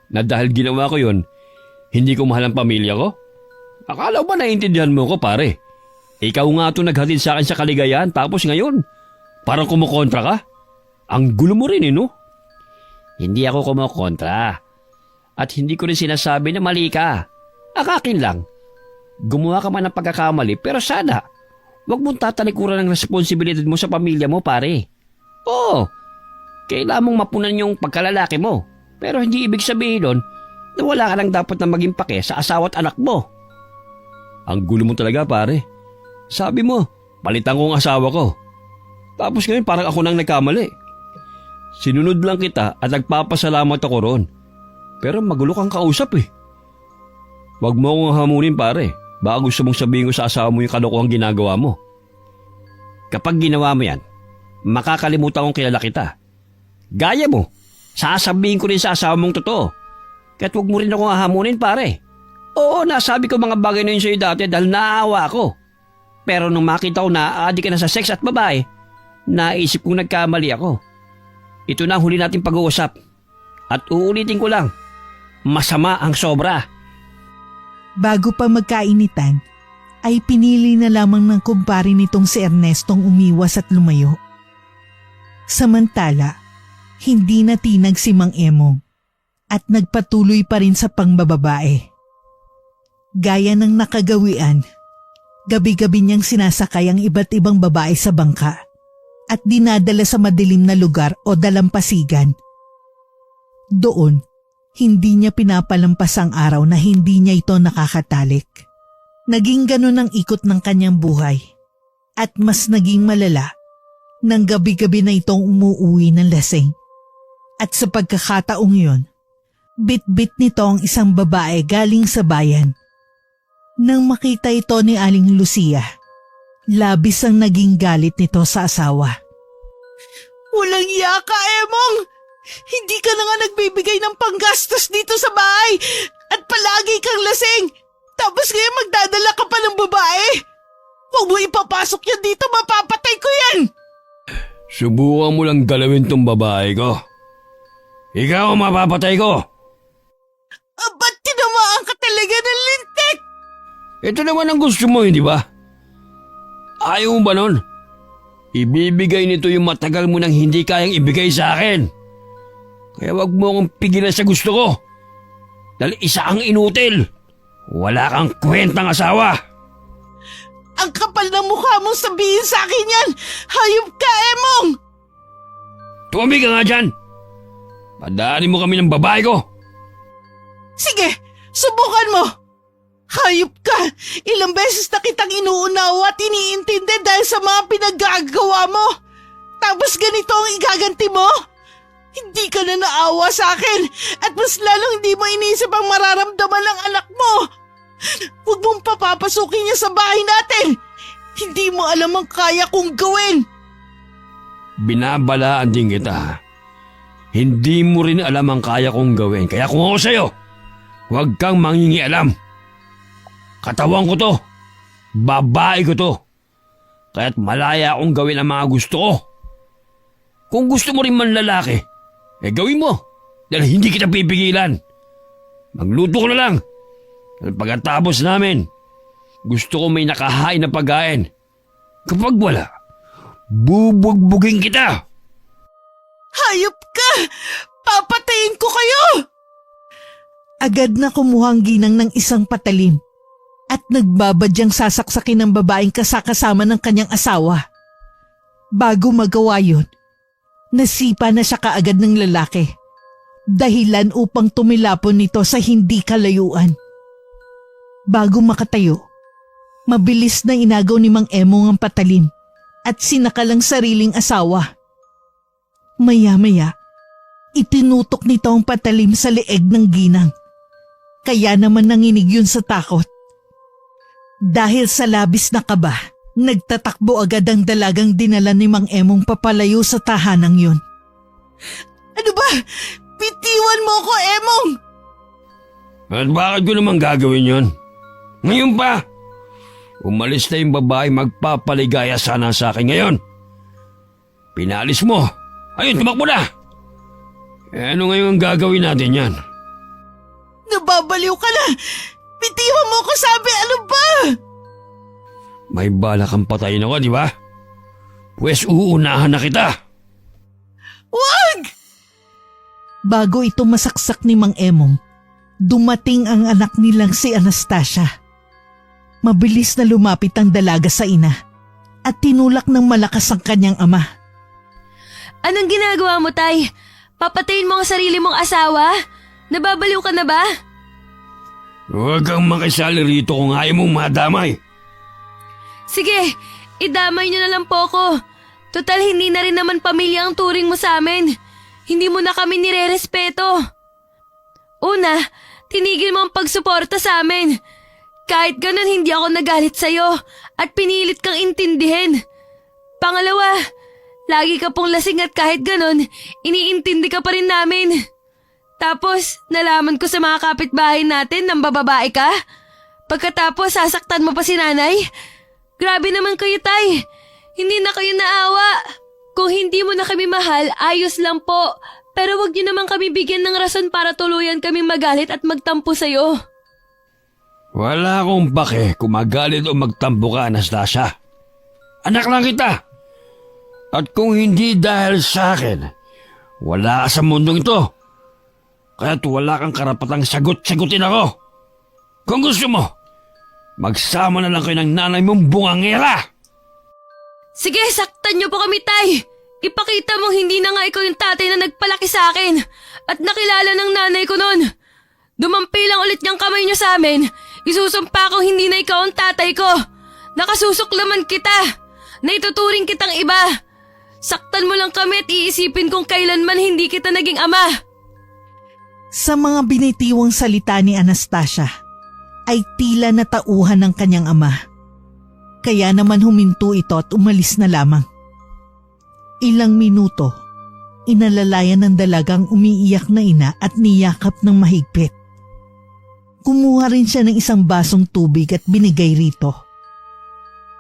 [SPEAKER 2] Na dahil ginawa ko yon, hindi ko mahal ang pamilya ko? Akala ba naiintindihan mo ko pare? Ikaw nga ito naghatid sa akin sa kaligayahan tapos ngayon, parang kumukontra ka? Ang gulo mo rin no?
[SPEAKER 4] Hindi ako kumukontra. At hindi ko rin sinasabi na mali ka. Akakin lang. Gumawa ka man ng pagkakamali pero sana, wag mong tatalikuran ng responsibilidad mo sa pamilya mo pare. Oo, kailangan mong mapunan yung pagkalalaki mo. Pero hindi ibig sabihin nun na wala ka lang dapat na maging pake sa asawa at anak mo.
[SPEAKER 2] Ang gulo mo talaga pare. Sabi mo, palitan ko ang asawa ko. Tapos ngayon parang ako nang nagkamali. Sinunod lang kita at nagpapasalamat ako roon. Pero magulo kang kausap eh. Wag mo akong hamunin pare. Baka gusto mong sabihin ko sa asawa mo yung kalokohang ginagawa mo.
[SPEAKER 4] Kapag ginawa mo yan, makakalimutan kong kilala kita. Gaya mo. Sasabihin ko rin sa asawa mong totoo. Kaya't huwag mo rin akong hahamunin pare. Oo, nasabi ko mga bagay na yun sa'yo dati dahil naaawa ako. Pero nung makita ko na aadik ka na sa sex at babae, naisip kong nagkamali ako. Ito na ang huli nating pag-uusap. At uulitin ko lang, masama ang sobra.
[SPEAKER 1] Bago pa magkainitan, ay pinili na lamang ng kumpare nitong si Ernestong umiwas at lumayo. Samantala, hindi natinag si Mang Emong at nagpatuloy pa rin sa pangbababae. Gaya ng nakagawian, gabi-gabi niyang sinasakay ang iba't ibang babae sa bangka at dinadala sa madilim na lugar o dalampasigan. Doon, hindi niya pinapalampas ang araw na hindi niya ito nakakatalik. Naging ganun ang ikot ng kanyang buhay at mas naging malala nang gabi-gabi na itong umuuwi ng lasing. At sa pagkakataong yun, bit-bit nito ang isang babae galing sa bayan. Nang makita ito ni Aling Lucia, labis ang naging galit nito sa asawa. Walang iya ka, Emong! Hindi ka na nga nagbibigay ng panggastos dito sa bahay! At palagi kang lasing! Tapos ngayon magdadala ka pa ng babae! Huwag mo ipapasok yan dito, mapapatay ko yan!
[SPEAKER 2] Subukan mo lang galawin tong babae ko. Ikaw ang mapapatay ko.
[SPEAKER 1] Ba't tinamaan ka talaga ng lintik?
[SPEAKER 2] Ito naman ang gusto mo, hindi ba? Ayaw mo ba nun? Ibibigay nito yung matagal mo nang hindi kayang ibigay sa akin. Kaya wag mo akong pigilan sa gusto ko. Dahil isa kang inutil. Wala kang kwentang asawa.
[SPEAKER 1] Ang kapal ng mukha mong sabihin sa akin yan! Hayop ka, Emong!
[SPEAKER 2] Tumamig ka nga dyan. Padaanin mo kami ng babae ko.
[SPEAKER 1] Sige, subukan mo! Hayop ka! Ilang beses na kitang inuunawa at iniintindi dahil sa mga pinaggagawa mo! Tapos ganito ang igaganti mo? Hindi ka na naawa sa akin at mas lalong hindi mo inisip ang mararamdaman ng anak mo! Huwag mong papapasukin niya sa bahay natin! Hindi mo alam ang kaya kong gawin!
[SPEAKER 2] Binabalaan din kita. Hindi mo rin alam ang kaya kong gawin. Kaya kung ako sa'yo, huwag kang mangingialam. Katawan ko to. Babae ko to. Kaya't malaya akong gawin ang mga gusto ko. Kung gusto mo rin man lalaki, gawin mo. Dahil hindi kita pipigilan. Magluto ko na lang. Dahil pagkatapos namin, gusto ko may nakahain na pagkain. Kapag wala, bubugbugin kita.
[SPEAKER 1] Hayop ka! Papatayin ko kayo! Agad na kumuha ang ginang ng isang patalim at nagbabadyang sasaksakin ng babaeng kasakasama ng kanyang asawa. Bago magawa yun, nasipa na siya kaagad ng lalaki. Dahilan upang tumilapon nito sa hindi kalayuan. Bago makatayo, mabilis na inagaw ni Mang Emong ang patalim at sinakalang sariling asawa. Maya-maya, itinutok nito ang patalim sa leeg ng ginang. Kaya naman nanginig yun sa takot. Dahil sa labis na kaba, nagtatakbo agad ang dalagang dinala ni Mang Emong papalayo sa tahanang yun. Ano ba? Bitiwan mo ko, Emong!
[SPEAKER 2] At bakit ko naman gagawin yon? Ngayon pa! Umalis na yung babae magpapaligaya sana sa akin ngayon. Pinalis mo. Ayun, tumakbo na! Ano ngayon ang gagawin natin yan?
[SPEAKER 1] Nababaliw ka na! Bitiwan mo ko, sabi, ano ba?
[SPEAKER 2] May bala kang patayin ako, di ba? Pwes uunahan na kita.
[SPEAKER 1] Wag! Bago ito masaksak ni Mang Emong, dumating ang anak nilang si Anastasia. Mabilis na lumapit ang dalaga sa ina at tinulak ng malakas ang kanyang ama.
[SPEAKER 3] Anong ginagawa mo, Tay? Papatayin mo ang sarili mong asawa? Nababaliw ka na ba?
[SPEAKER 2] Huwag kang makisali rito kung ayaw mong madamay.
[SPEAKER 3] Sige, idamay niyo na lang po ako. Total, hindi na rin naman pamilya ang turing mo sa amin. Hindi mo na kami nire-respeto. Una, tinigil mo ang pagsuporta sa amin. Kahit ganun, hindi ako nagalit sa'yo at pinilit kang intindihin. Pangalawa, lagi ka pong lasing at kahit ganun, iniintindi ka pa rin namin. Tapos, nalaman ko sa mga kapitbahay natin nang bababae ka. Pagkatapos, sasaktan mo pa si nanay. Grabe naman kayo, Tay. Hindi na kayo naawa. Kung hindi mo na kami mahal, ayos lang po. Pero wag niyo naman kami bigyan ng rason para tuluyan kaming magalit at magtampo sa'yo.
[SPEAKER 2] Wala akong pake kung magalit o magtampo ka, Anastasia. Anak lang kita. At kung hindi dahil sa akin, wala ka sa mundong ito. Kaya't wala kang karapatang sagot-sagutin ako. Kung gusto mo, magsama na lang kayo ng nanay mong bungangera.
[SPEAKER 3] Sige, saktan niyo po kami, Tay. Ipakita mong hindi na nga ikaw yung tatay na nagpalaki sa akin at nakilala ng nanay ko noon. Dumampi lang ulit niyang kamay niyo sa amin. Isusumpa kong hindi na ikaw ang tatay ko. Nakasusuklaman kita. Naituturing kitang iba. Saktan mo lang kami at iisipin kung kailanman hindi kita naging ama.
[SPEAKER 1] Sa mga binitiwang salita ni Anastasia, ay tila natauhan ng kanyang ama. Kaya naman huminto ito at umalis na lamang. Ilang minuto, inalalayan ng dalagang umiiyak na ina at niyakap ng mahigpit. Kumuha rin siya ng isang basong tubig at binigay rito.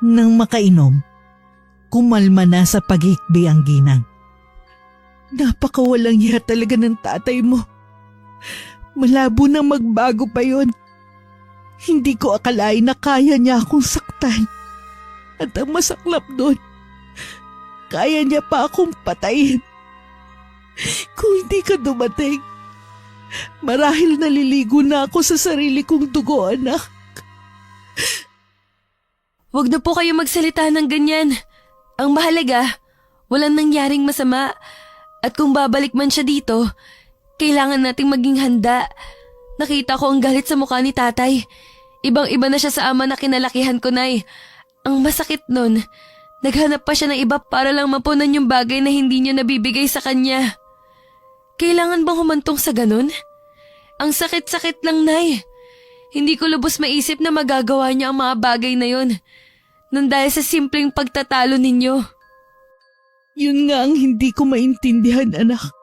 [SPEAKER 1] Nang makainom, kumalma na sa paghikbi ang ginang. Napakawalang hiya talaga ng tatay mo. Malabo na magbago pa yon. Hindi ko akalain na kaya niya akong saktan. At ang masaklap doon, kaya niya pa akong patayin. Kung hindi ka dumating, marahil naliligo na ako sa sarili kong dugo, anak.
[SPEAKER 3] Huwag na po kayo magsalita ng ganyan. Ang mahalaga, walang nangyaring masama. At kung babalik man siya dito, kailangan nating maging handa. Nakita ko ang galit sa mukha ni tatay. Ibang-iba na siya sa ama na kinalakihan ko, Nay. Ang masakit nun, naghanap pa siya ng iba para lang mapunan yung bagay na hindi niya nabibigay sa kanya. Kailangan bang humantong sa ganun? Ang sakit-sakit lang, Nay. Hindi ko lubos maisip na magagawa niya ang mga bagay na yun. Nang dahil sa simpleng pagtatalo ninyo.
[SPEAKER 1] Yun nga ang hindi ko maintindihan, anak.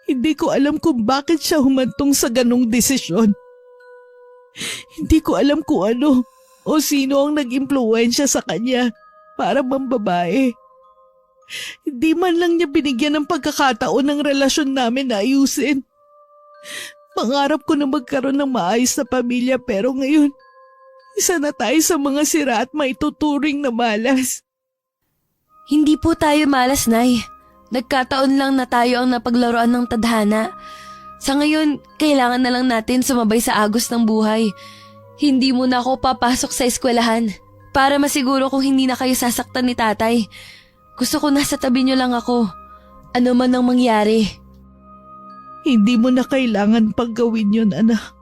[SPEAKER 1] Hindi ko alam kung bakit siya humantong sa ganong desisyon. Hindi ko alam kung ano o sino ang nag-impluwensya sa kanya para mambabae. Hindi man lang niya binigyan ng pagkakataon ng relasyon namin na ayusin. Pangarap ko na magkaroon ng maayos na pamilya pero ngayon, isa na tayo sa mga sira at maituturing na malas.
[SPEAKER 3] Hindi po tayo malas, Nay. Nagkataon lang na tayo ang napaglaruan ng tadhana. Sa ngayon, kailangan na lang natin sumabay sa agos ng buhay. Hindi muna ako papasok sa eskwelahan para masiguro kung hindi na kayo sasaktan ni tatay. Gusto ko nasa tabi niyo lang ako. Ano man ang mangyari.
[SPEAKER 1] Hindi mo na kailangan paggawin yun, anak.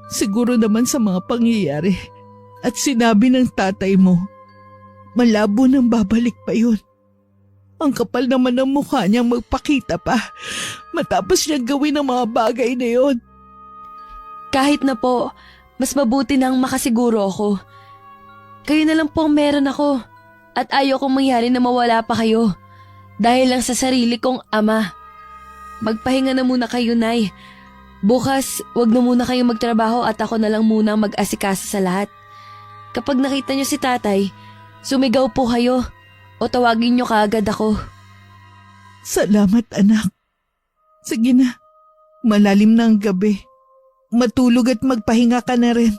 [SPEAKER 1] Siguro naman sa mga pangyayari at sinabi ng tatay mo, malabo nang babalik pa yun. Ang kapal naman ng mukha niyang magpakita pa matapos niyang gawin ang mga bagay na yun.
[SPEAKER 3] Kahit na po, mas mabuti nang makasiguro ako. Kayo na lang po ang meron ako at ayaw kong mangyari na mawala pa kayo dahil lang sa sarili kong ama. Magpahinga na muna kayo, Nay. Bukas, wag na muna kayong magtrabaho at ako na lang muna ang mag-asikasa sa lahat. Kapag nakita niyo si tatay, sumigaw po kayo o tawagin niyo kaagad ako.
[SPEAKER 1] Salamat, anak. Sige na, malalim na ang gabi. Matulog at magpahinga ka na rin.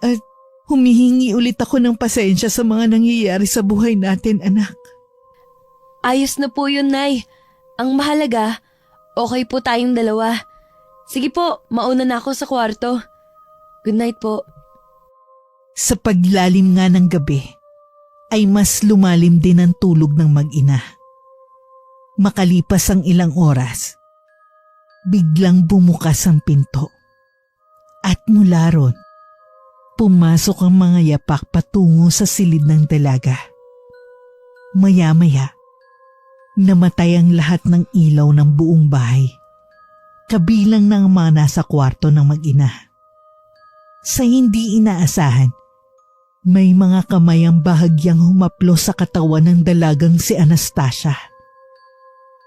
[SPEAKER 1] At humihingi ulit ako ng pasensya sa mga nangyayari sa buhay natin, anak.
[SPEAKER 3] Ayos na po yun, Nay. Ang mahalaga, okay po tayong dalawa. Sige po, mauna na ako sa kwarto. Good night po.
[SPEAKER 1] Sa paglalim nga ng gabi, ay mas lumalim din ang tulog ng mag-ina. Makalipas ang ilang oras, biglang bumukas ang pinto. At mula ron, pumasok ang mga yapak patungo sa silid ng dalaga. Maya-maya, namatay ang lahat ng ilaw ng buong bahay, kabilang ng mga nasa kwarto ng mag-ina. Sa hindi inaasahan, may mga kamay ang bahagyang humaplo sa katawan ng dalagang si Anastasia.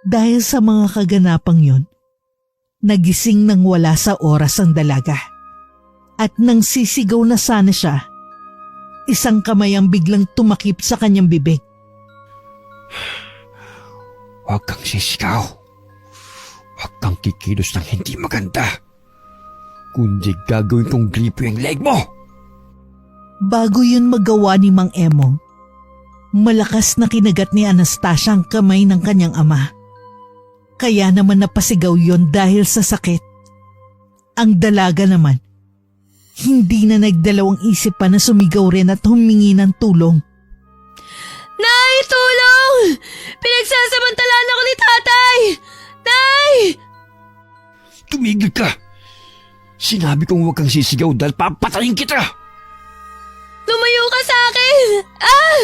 [SPEAKER 1] Dahil sa mga kaganapang yon, nagising nang wala sa oras ang dalaga. At nang sisigaw na sana siya, isang kamay ang biglang tumakip sa kanyang bibig.
[SPEAKER 2] Huwag kang sisigaw. Huwag kang kikilos ng hindi maganda. Kundi gagawin kong gripo yung leg mo.
[SPEAKER 1] Bago yun magawa ni Mang Emong, malakas na kinagat ni Anastasia ang kamay ng kanyang ama. Kaya naman napasigaw yon dahil sa sakit. Ang dalaga naman, hindi na nagdalawang isip pa na sumigaw rin at humingi ng tulong.
[SPEAKER 3] Nay, tulong! Pinagsasamantalaan ako ni tatay! Nay!
[SPEAKER 2] Tumigil ka. Sinabi kong huwag kang sisigaw dahil papatayin kita.
[SPEAKER 3] Lumayo ka sa akin! Ah!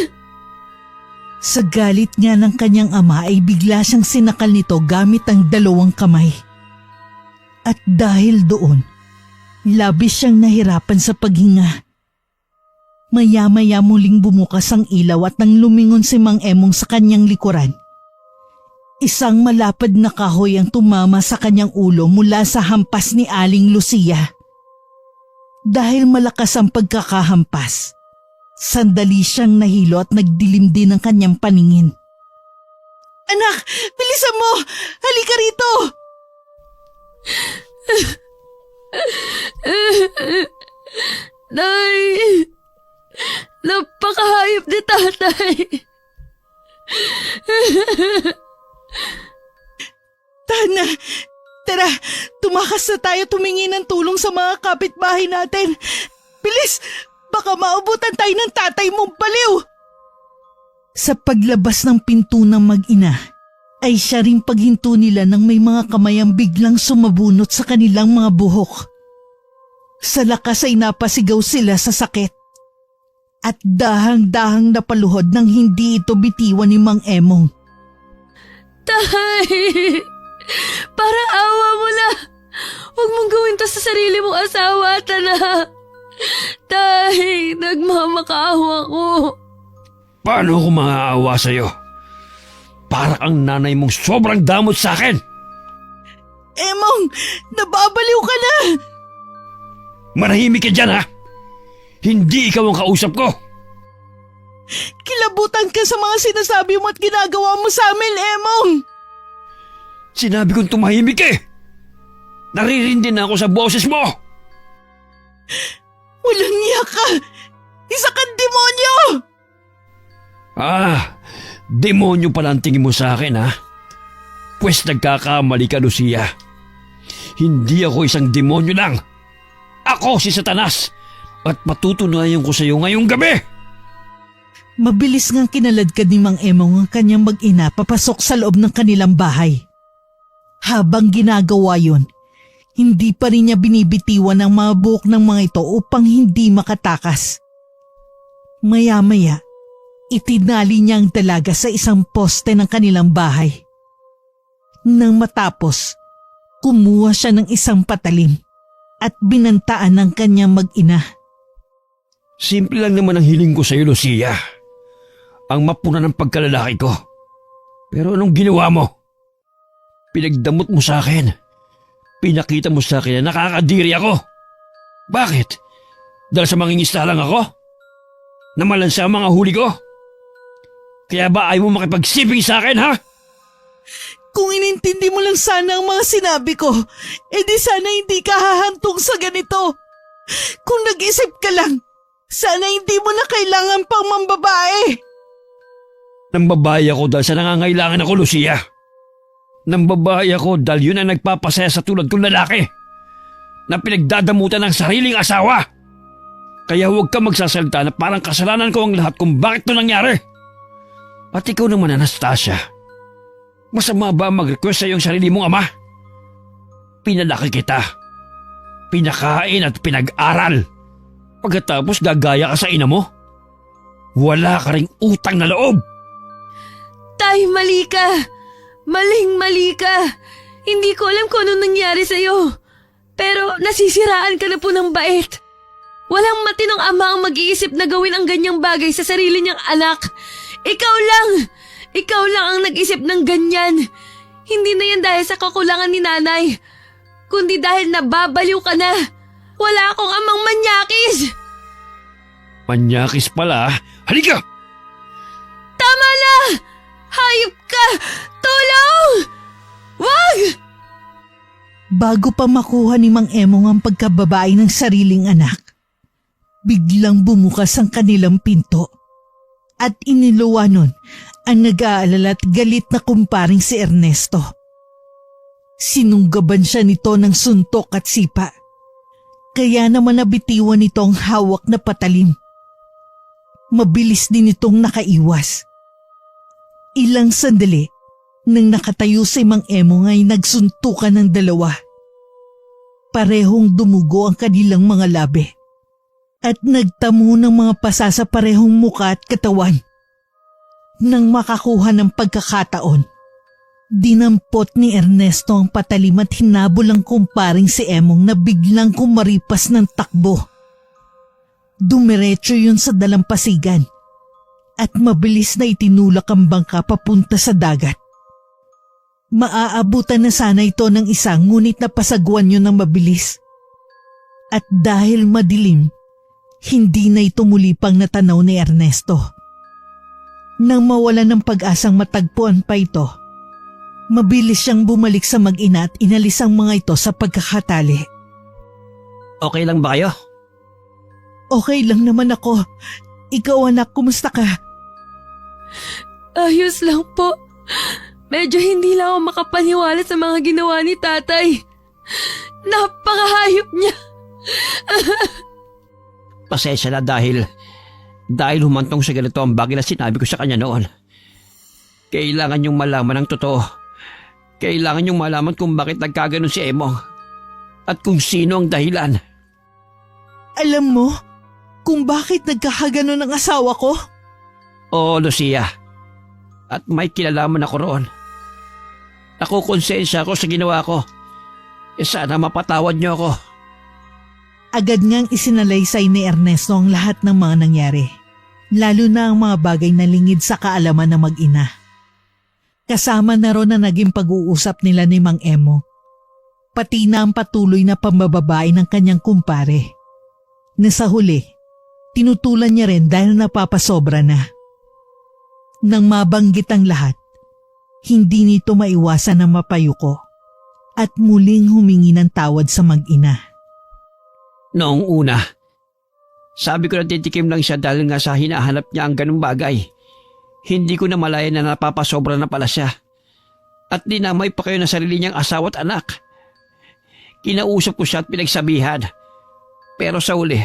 [SPEAKER 1] Sa galit nga ng kanyang ama ay bigla siyang sinakal nito gamit ang dalawang kamay. At dahil doon, labis siyang nahirapan sa paghinga. Maya-maya muling bumukas ang ilaw at nang lumingon si Mang Emong sa kanyang likuran, isang malapad na kahoy ang tumama sa kanyang ulo mula sa hampas ni Aling Lucia. Dahil malakas ang pagkakahampas, sandali siyang nahilo at nagdilim din ang kanyang paningin. Anak, bilisan mo! Halika rito!
[SPEAKER 3] Nay! Napakahayop ni tatay!
[SPEAKER 1] Tana, tara, tumakas na tayo tumingi ng tulong sa mga kapitbahay natin. Bilis, baka maubutan tayo ng tatay mong baliw. Sa paglabas ng pinto ng mag-ina, ay siya ring paghinto nila nang may mga kamay ang biglang sumabunot sa kanilang mga buhok. Sa lakas ay napasigaw sila sa sakit. At dahang-dahang napaluhod nang hindi ito bitiwan ni Mang Emong.
[SPEAKER 3] Tay! Para awa mo na! Huwag mong gawin to sa sarili mong asawa, Tana! Tay! Nagmamakaawa ko!
[SPEAKER 2] Paano ako maaawa sa'yo? Para kang nanay mong sobrang damot sa akin!
[SPEAKER 1] Emong, nababaliw ka na!
[SPEAKER 2] Manahimik ka dyan, ha? Hindi ikaw ang kausap ko!
[SPEAKER 1] Kilabutan ka sa mga sinasabi mo at ginagawa mo sa amin, Emong!
[SPEAKER 2] Sinabi kong tumahimik eh! Naririndi na ako sa boses mo!
[SPEAKER 1] Walang niya ka! Isa kang demonyo!
[SPEAKER 2] Demonyo pala ang tingin mo sa akin, ha? Pwes nagkakamali ka, Lucia. Hindi ako isang demonyo lang. Ako si Satanas at patutunayan ko sa iyo ngayong gabi.
[SPEAKER 1] Mabilis ngang kinaladkad ni Mang Emong ang kanyang mag-ina papasok sa loob ng kanilang bahay. Habang ginagawa yon, hindi pa rin niya binibitiwan ang mga buhok ng mga ito upang hindi makatakas. Maya-maya, itinali niya ang dalaga sa isang poste ng kanilang bahay. Nang matapos, kumuha siya ng isang patalim at binantaan ng kanyang mag-ina.
[SPEAKER 2] Simple lang naman ang hiling ko sa iyo, Lucia. Ang mapuna ng pagkalalaki ko. Pero anong ginawa mo? Pinagdamot mo sa akin. Pinakita mo sa akin na nakakadiri ako. Bakit? Dahil sa mangingista lang ako? Namalansa ang mga huli ko? Kaya ba ayaw mo makipagsibing sa akin, ha?
[SPEAKER 1] Kung inintindi mo lang sana ang mga sinabi ko, edi sana hindi ka hahantong sa ganito. Kung nag-isip ka lang, sana hindi mo na kailangan pang mambabae.
[SPEAKER 2] Nambabae ako dahil sa nangangailangan ako, Lucia. Nambabae ako dahil yun ang nagpapasaya sa tulad kong lalaki na pinagdadamutan ng sariling asawa. Kaya huwag ka magsasalita na parang kasalanan ko ang lahat kung bakit ito nangyari. At ikaw naman, Anastasia, masama ba mag-request sa iyong sarili mong ama? Pinalaki kita, pinakain at pinag-aral. Pagkatapos gagaya ka sa ina mo? Wala ka ring utang na loob.
[SPEAKER 3] Tay, mali ka! Maling-mali ka! Hindi ko alam kung ano nangyari sa'yo. Pero nasisiraan ka na po ng bait. Walang matinong ama ang mag-iisip na gawin ang ganyang bagay sa sarili niyang anak. Ikaw lang! Ikaw lang ang nag-isip ng ganyan. Hindi na yan dahil sa kakulangan ni nanay, kundi dahil nababaliw ka na. Wala akong amang manyakis!
[SPEAKER 2] Manyakis pala. Halika!
[SPEAKER 3] Tama na! Hayop ka! Tulong! Wag!
[SPEAKER 1] Bago pa makuha ni Mang Emong ang pagkababae ng sariling anak, biglang bumukas ang kanilang pinto at iniluwa nun ang nag-aalala at galit na kumparing si Ernesto. Sinunggaban siya nito ng suntok at sipa, kaya naman nabitiwan nito ang hawak na patalim. Mabilis din itong nakaiwas. Ilang sandali, nang nakatayo si Mang Emong ay nagsuntukan ng dalawa. Parehong dumugo ang kanilang mga labi at nagtamo ng mga pasa sa parehong muka at katawan. Nang makakuha ng pagkakataon, dinampot ni Ernesto ang patalim at hinabol ang kumparing si Emong na biglang kumaripas ng takbo. Dumiretso yun sa dalampasigan at mabilis na itinulak ang bangka papunta sa dagat. Maaabutan na sana ito ng isa ngunit napasagwan yun ng mabilis. At dahil madilim, hindi na ito muli pang natanaw ni Ernesto. Nang mawala ng pag-asang matagpuan pa ito, mabilis siyang bumalik sa mag-ina at inalis ang mga ito sa pagkakatali.
[SPEAKER 4] Okay lang ba kayo?
[SPEAKER 1] Okay lang naman ako. Ikaw anak, kumusta ka?
[SPEAKER 3] Ayos lang po. Medyo hindi lang ako makapaniwala sa mga ginawa ni tatay. Napakahayop niya.
[SPEAKER 4] Pasensya na dahil humantong sa ganito ang bagay na sinabi ko sa kanya noon. Kailangan niyong malaman ang totoo. Kailangan niyong malaman kung bakit nagkaganon si Emong at kung sino ang dahilan.
[SPEAKER 1] Alam mo kung bakit nagkakaganon ang asawa ko?
[SPEAKER 4] Oo, Lucia. At may kinalaman ako roon. Nakukonsensya ako sa ginawa ko. Sana mapatawad niyo ako.
[SPEAKER 1] Agad ngang isinalaysay ni Ernesto ang lahat ng mga nangyari, lalo na ang mga bagay na lingid sa kaalaman ng mag-ina. Kasama na ron na naging pag-uusap nila ni Mang Emo, pati na ang patuloy na pambababae ng kanyang kumpare. Na sa huli, tinutulan niya rin dahil napapasobra na. Nang mabanggit ang lahat, hindi nito maiwasan na mapayuko at muling humingi ng tawad sa mag-ina.
[SPEAKER 4] Noong una, sabi ko na titikim lang siya dahil nga sa hinahanap niya ang ganung bagay. Hindi ko na malaya na napapasobra na pala siya. At dinamay pa kayo ng sarili niyang asawa at anak. Kinausap ko siya at pinagsabihan. Pero sa uli,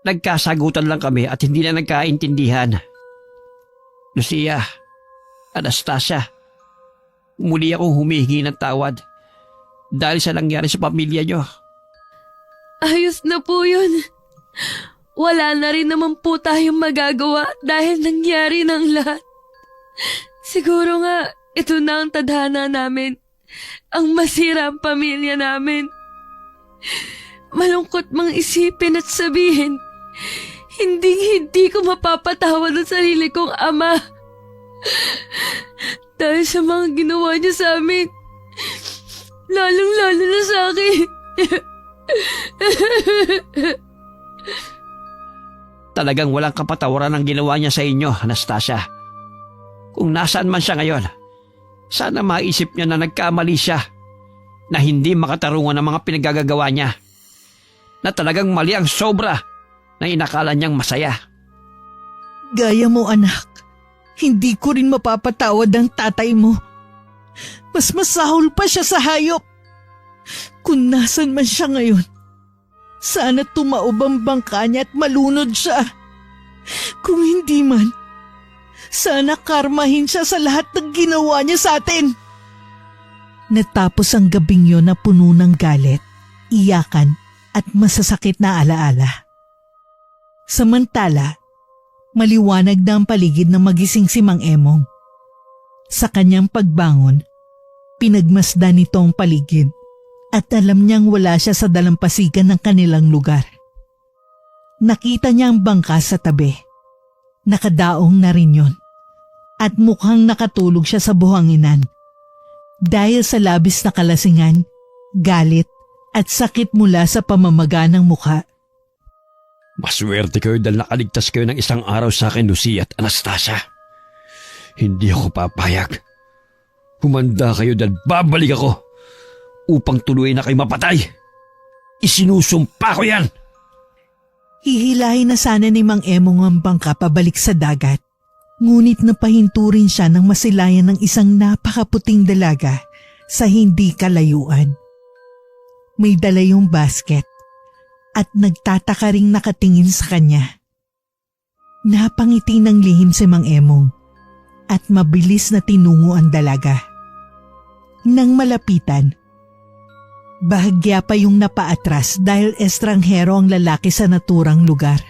[SPEAKER 4] nagkasagutan lang kami at hindi na nagkaintindihan. Lucia, Anastasia, muli akong humihingi ng tawad dahil sa nangyari sa pamilya niyo.
[SPEAKER 3] Ayos na po yun. Wala na rin naman po tayong magagawa dahil nangyari ng lahat. Siguro nga, ito na ang tadhana namin. Ang masira ang pamilya namin. Malungkot mang isipin at sabihin, hindi ko mapapatawad ang sarili kong ama. Dahil sa mga ginawa niya sa amin, lalong-lalo na sa akin.
[SPEAKER 4] Talagang walang kapatawaran ang ginawa niya sa inyo, Anastasia. Kung nasaan man siya ngayon, sana maisip niya na nagkamali siya, na hindi makatarungan ng mga pinagagagawa niya, na talagang mali ang sobra na inakala niyang masaya.
[SPEAKER 1] Gaya mo anak, hindi ko rin mapapatawad ang tatay mo. Mas masahol pa siya sa hayop. Kung nasan man siya ngayon, sana tumaob ang bangka niya at malunod siya. Kung hindi man, sana karmahin siya sa lahat ng ginawa niya sa atin. Natapos ang gabing yon na puno ng galit, iyakan at masasakit na alaala. Samantala, maliwanag na ang paligid ng magising si Mang Emong. Sa kanyang pagbangon, pinagmasdan nito ang paligid at alam niyang wala siya sa dalampasigan ng kanilang lugar. Nakita niya ang bangka sa tabi. Nakadaong na rin yun at mukhang nakatulog siya sa buhanginan. Dahil sa labis na kalasingan, galit at sakit mula sa pamamaga ng mukha.
[SPEAKER 2] Maswerte kayo dahil nakaligtas kayo ng isang araw sa akin, Lucia at Anastasia. Hindi ako papayag. Humanda kayo dahil babalik ako upang tuluyan na kayo mapatay. Isinusumpa ko yan!
[SPEAKER 1] Hihilahin na sana ni Mang Emong ang bangka pabalik sa dagat. Ngunit napahinto rin siya nang masilayan ng isang napakaputing dalaga sa hindi kalayuan. May dala yung basket at nagtataka ring nakatingin sa kanya. Napangiti ng lihim si Mang Emong at mabilis na tinungo ang dalaga. Nang malapitan, bahagya pa yung napaatras dahil estranghero ang lalaki sa naturang lugar.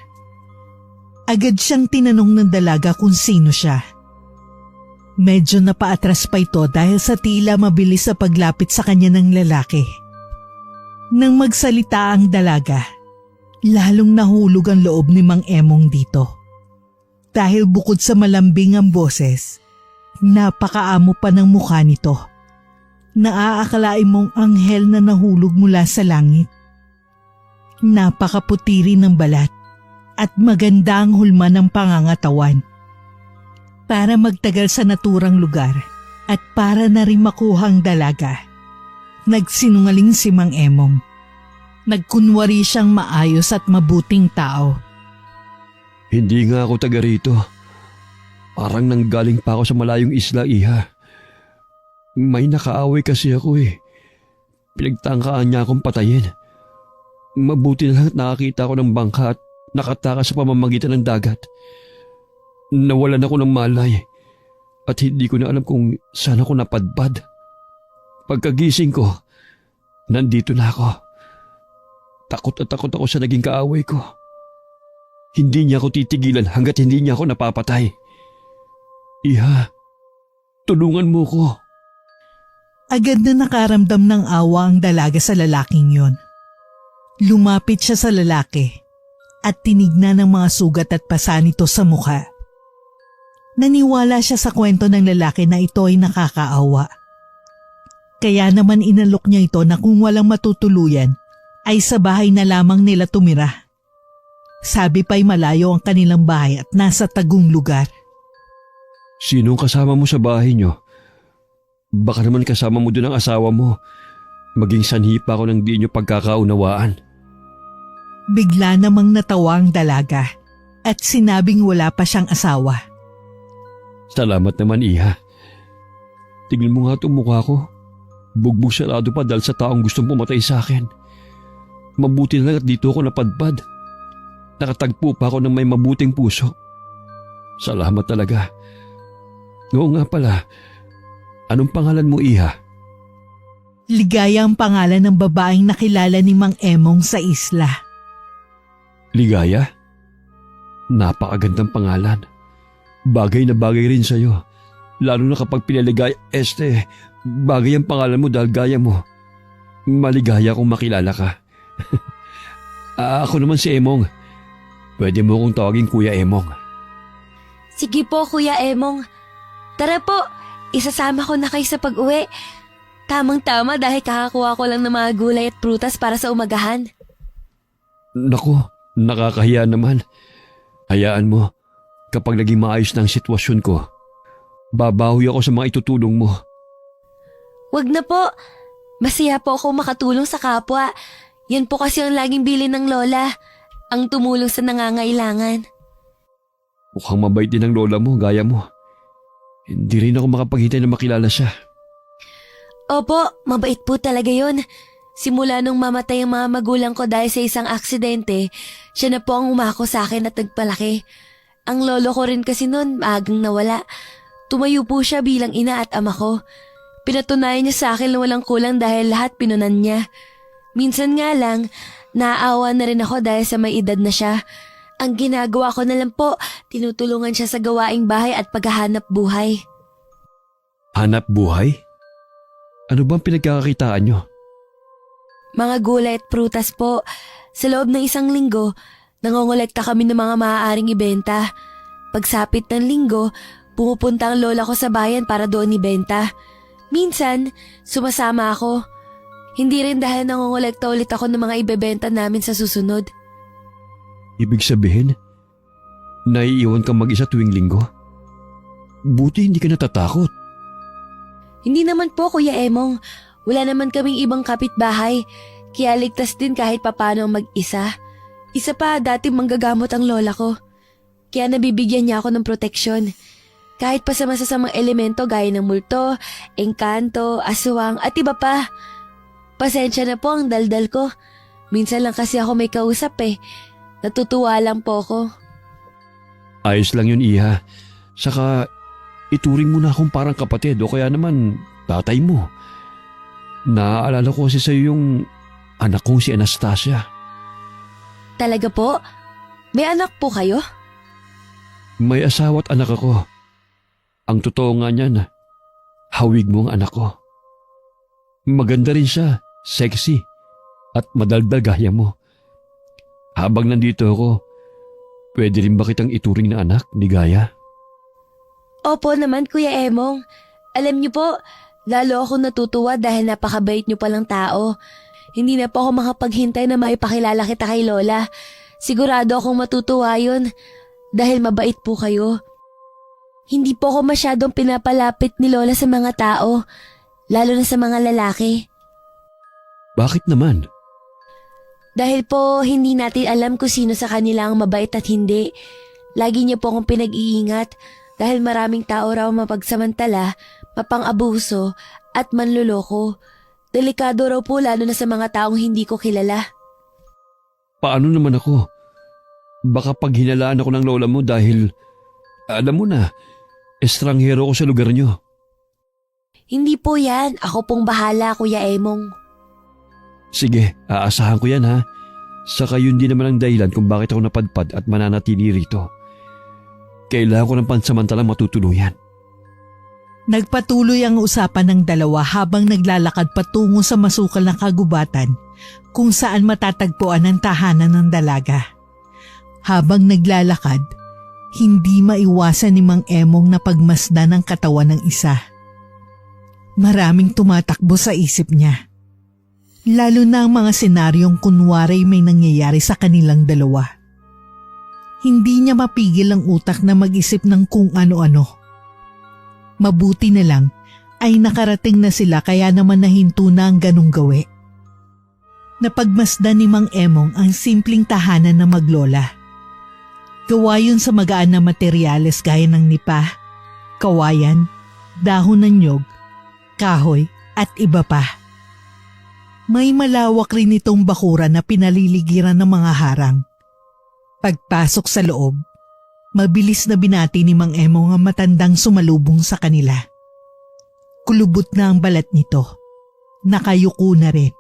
[SPEAKER 1] Agad siyang tinanong ng dalaga kung sino siya. Medyo napaatras pa ito dahil sa tila mabilis sa paglapit sa kanya ng lalaki. Nang magsalita ang dalaga, lalong nahulog ang loob ni Mang Emong dito. Dahil bukod sa malambing ang boses, napakaamo pa ng mukha nito. Naaakalain mong anghel na nahulog mula sa langit. Napakaputi rin ng balat at maganda ang hulma ng pangangatawan. Para magtagal sa naturang lugar at para na rin makuhang dalaga, nagsinungaling si Mang Emong. Nagkunwari siyang maayos at mabuting tao.
[SPEAKER 2] Hindi nga ako taga rito. Parang nanggaling pa ako sa malayong isla, Iha. May nakaaway kasi ako eh. Pinagtangkaan niya akong patayin. Mabuti na lang at nakakita ko ng bangka at nakatakas sa pamamagitan ng dagat. Nawalan ako ng malay at hindi ko na alam kung saan ako napadpad. Pagkagising ko, nandito na ako. Takot at takot ako sa naging kaaway ko. Hindi niya ako titigilan hanggat hindi niya ako napapatay. Iha, tulungan mo ko.
[SPEAKER 1] Agad na nakaramdam ng awa ang dalaga sa lalaking yon. Lumapit siya sa lalaki at tinignan ng mga sugat at pasa nito sa mukha. Naniwala siya sa kwento ng lalaki na ito ay nakakaawa. Kaya naman inalok niya ito na kung walang matutuluyan ay sa bahay na lamang nila tumira. Sabi pa'y malayo ang kanilang bahay at nasa tagong lugar.
[SPEAKER 2] Sinong kasama mo sa bahay niyo? Baka naman kasama mo doon ang asawa mo. Maging sanhi pa ako ng di niyo pagkakaunawaan.
[SPEAKER 1] Bigla namang natawa ang dalaga at sinabing wala pa siyang asawa.
[SPEAKER 2] Salamat naman, Iha. Tignan mo nga itong mukha ko. Bugbog sarado pa dahil sa taong gustong pumatay sa akin. Mabuti na lang at dito ako napadpad. Nakatagpo pa ako ng may mabuting puso. Salamat talaga. Oo nga pala, anong pangalan mo, Iha?
[SPEAKER 1] Ligaya ang pangalan ng babaeng nakilala ni Mang Emong sa isla.
[SPEAKER 2] Ligaya? Napakagandang pangalan. Bagay na bagay rin sa'yo. Lalo na kapag pinaligaya, bagay ang pangalan mo dahil gaya mo. Maligaya kung makilala ka. Ako naman si Emong. Pwede mo kong tawagin Kuya Emong.
[SPEAKER 3] Sige po, Kuya Emong. Tara po, isasama ko na kayo sa pag-uwi. Tamang-tama dahil kakakuha ko lang ng mga gulay at prutas para sa umagahan.
[SPEAKER 2] Naku, nakakahiya naman. Hayaan mo, kapag naging maayos na ang sitwasyon ko, babawi ako sa mga itutulong mo.
[SPEAKER 3] Wag na po. Masaya po ako makatulong sa kapwa. Yan po kasi ang laging bilin ng lola. Ang tumulong sa nangangailangan.
[SPEAKER 2] Mukhang mabait din ang lola mo, gaya mo. Hindi rin ako makapaghintay na makilala siya.
[SPEAKER 3] Opo, mabait po talaga yun. Simula nung mamatay ang mga magulang ko dahil sa isang aksidente, siya na po ang umako sa akin at nagpalaki. Ang lolo ko rin kasi noon, maagang nawala. Tumayo po siya bilang ina at ama ko. Pinatunayan niya sa akin na walang kulang dahil lahat pinunan niya. Minsan nga lang, naaawa na rin ako dahil sa may edad na siya. Ang ginagawa ko na lang po, tinutulungan siya sa gawaing bahay at paghahanap buhay.
[SPEAKER 2] Hanap buhay? Ano bang pinagkakakitaan nyo?
[SPEAKER 3] Mga gulay at prutas po. Sa loob ng isang linggo, nangongolekta kami ng mga maaaring ibenta. Pagsapit ng linggo, pumupunta ang lola ko sa bayan para doon ibenta. Minsan, sumasama ako. Hindi rin dahil nangongolekta ulit ako ng mga ibebenta namin sa susunod.
[SPEAKER 2] Ibig sabihin, naiiwan kang mag-isa tuwing linggo? Buti hindi ka natatakot.
[SPEAKER 3] Hindi naman po, Kuya Emong. Wala naman kaming ibang kapitbahay, kaya ligtas din kahit papano ang mag-isa. Isa pa, dati manggagamot ang lola ko. Kaya nabibigyan niya ako ng proteksyon. Kahit pa sa masasamang elemento gaya ng multo, engkanto, aswang at iba pa. Pasensya na po ang daldal ko. Minsan lang kasi ako may kausap eh. Natutuwa lang po ako.
[SPEAKER 2] Ayos lang yun, Iha. Saka, ituring mo na akong parang kapatid o kaya naman tatay mo. Naaalala ko kasi sa'yo yung anak kong si Anastasia.
[SPEAKER 3] Talaga po? May anak po kayo?
[SPEAKER 2] May asawa at anak ako. Ang totoo nga niyan, hawig mo ang anak ko. Maganda rin siya, sexy, at madaldal gaya mo. Habang nandito ako, pwede rin ba kitang ituring na anak ni Gaya?
[SPEAKER 3] Opo naman, Kuya Emong. Alam niyo po, lalo ako natutuwa dahil napakabait niyo palang tao. Hindi na po ako makapaghintay na maipakilala kita kay Lola. Sigurado akong matutuwa yun dahil mabait po kayo. Hindi po ako masyadong pinapalapit ni Lola sa mga tao, lalo na sa mga lalaki.
[SPEAKER 2] Bakit naman?
[SPEAKER 3] Dahil po hindi natin alam kung sino sa kanila ang mabait at hindi. Lagi niya po akong pinag-iingat dahil maraming tao raw mapagsamantala, mapang-abuso at manluloko. Delikado raw po lalo na sa mga taong hindi ko kilala.
[SPEAKER 2] Paano naman ako? Baka pag hinalaan ako ng lola mo dahil, alam mo na, estranghero ko sa lugar nyo.
[SPEAKER 3] Hindi po yan. Ako pong bahala, Kuya Emong.
[SPEAKER 2] Sige, aasahan ko yan ha. Saka yun din naman ang dahilan kung bakit ako napadpad at mananatili rito. Kailangan ko ng pansamantalang matutuluyan.
[SPEAKER 1] Nagpatuloy ang usapan ng dalawa habang naglalakad patungo sa masukal na kagubatan kung saan matatagpuan ang tahanan ng dalaga. Habang naglalakad, hindi maiwasan ni Mang Emong na pagmasdan ang katawan ng isa. Maraming tumatakbo sa isip niya. Lalo na ang mga senaryong kunwari may nangyayari sa kanilang dalawa. Hindi niya mapigil ang utak na mag-isip ng kung ano-ano. Mabuti na lang ay nakarating na sila kaya naman nahinto na ang ganong gawi. Napagmasdan ni Mang Emong ang simpleng tahanan ng maglola. Gawa yun sa magaan na materyales gaya ng nipa, kawayan, dahon ng nyog, kahoy at iba pa. May malawak rin itong bakuran na pinaliligiran ng mga harang. Pagpasok sa loob, mabilis na binati ni Mang Emong ang matandang sumalubong sa kanila. Kulubot na ang balat nito. Nakayuko na rin.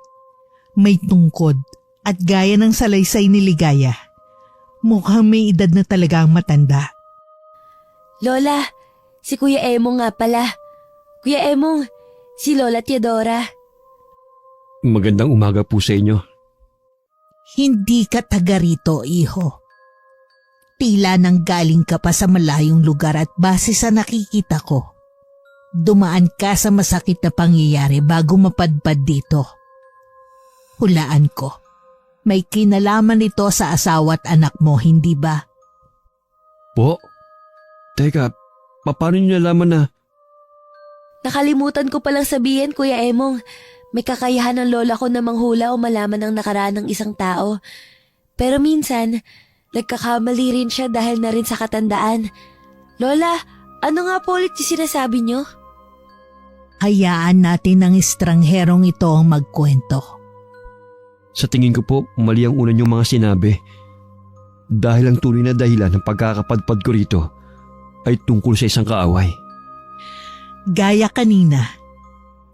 [SPEAKER 1] May tungkod at gaya ng salaysay ni Ligaya. Mukhang may edad na talaga ang matanda.
[SPEAKER 3] Lola, si Kuya Emong nga pala. Kuya Emong, si Lola Teodora.
[SPEAKER 2] Magandang umaga po sa inyo.
[SPEAKER 1] Hindi ka taga rito, iho. Tila nang galing ka pa sa malayong lugar at base sa nakikita ko, dumaan ka sa masakit na pangyayari bago mapadpad dito. Hulaan ko, may kinalaman ito sa asawa at anak mo, hindi ba?
[SPEAKER 2] Po? Teka, paano niyo nalaman na...
[SPEAKER 3] Nakalimutan ko palang sabihin, Kuya Emong. May kakayahan ng lola ko na manghula o malaman ang nakaraan ng isang tao. Pero minsan, nagkakamali rin siya dahil na rin sa katandaan. Lola, ano nga po ulit yung sinasabi niyo?
[SPEAKER 1] Hayaan natin ang estrangherong ito ang magkwento.
[SPEAKER 2] Sa tingin ko po, mali ang una niyong mga sinabi. Dahil ang tunay na dahilan ng pagkakapadpad ko rito ay tungkol sa isang kaaway.
[SPEAKER 1] Gaya kanina,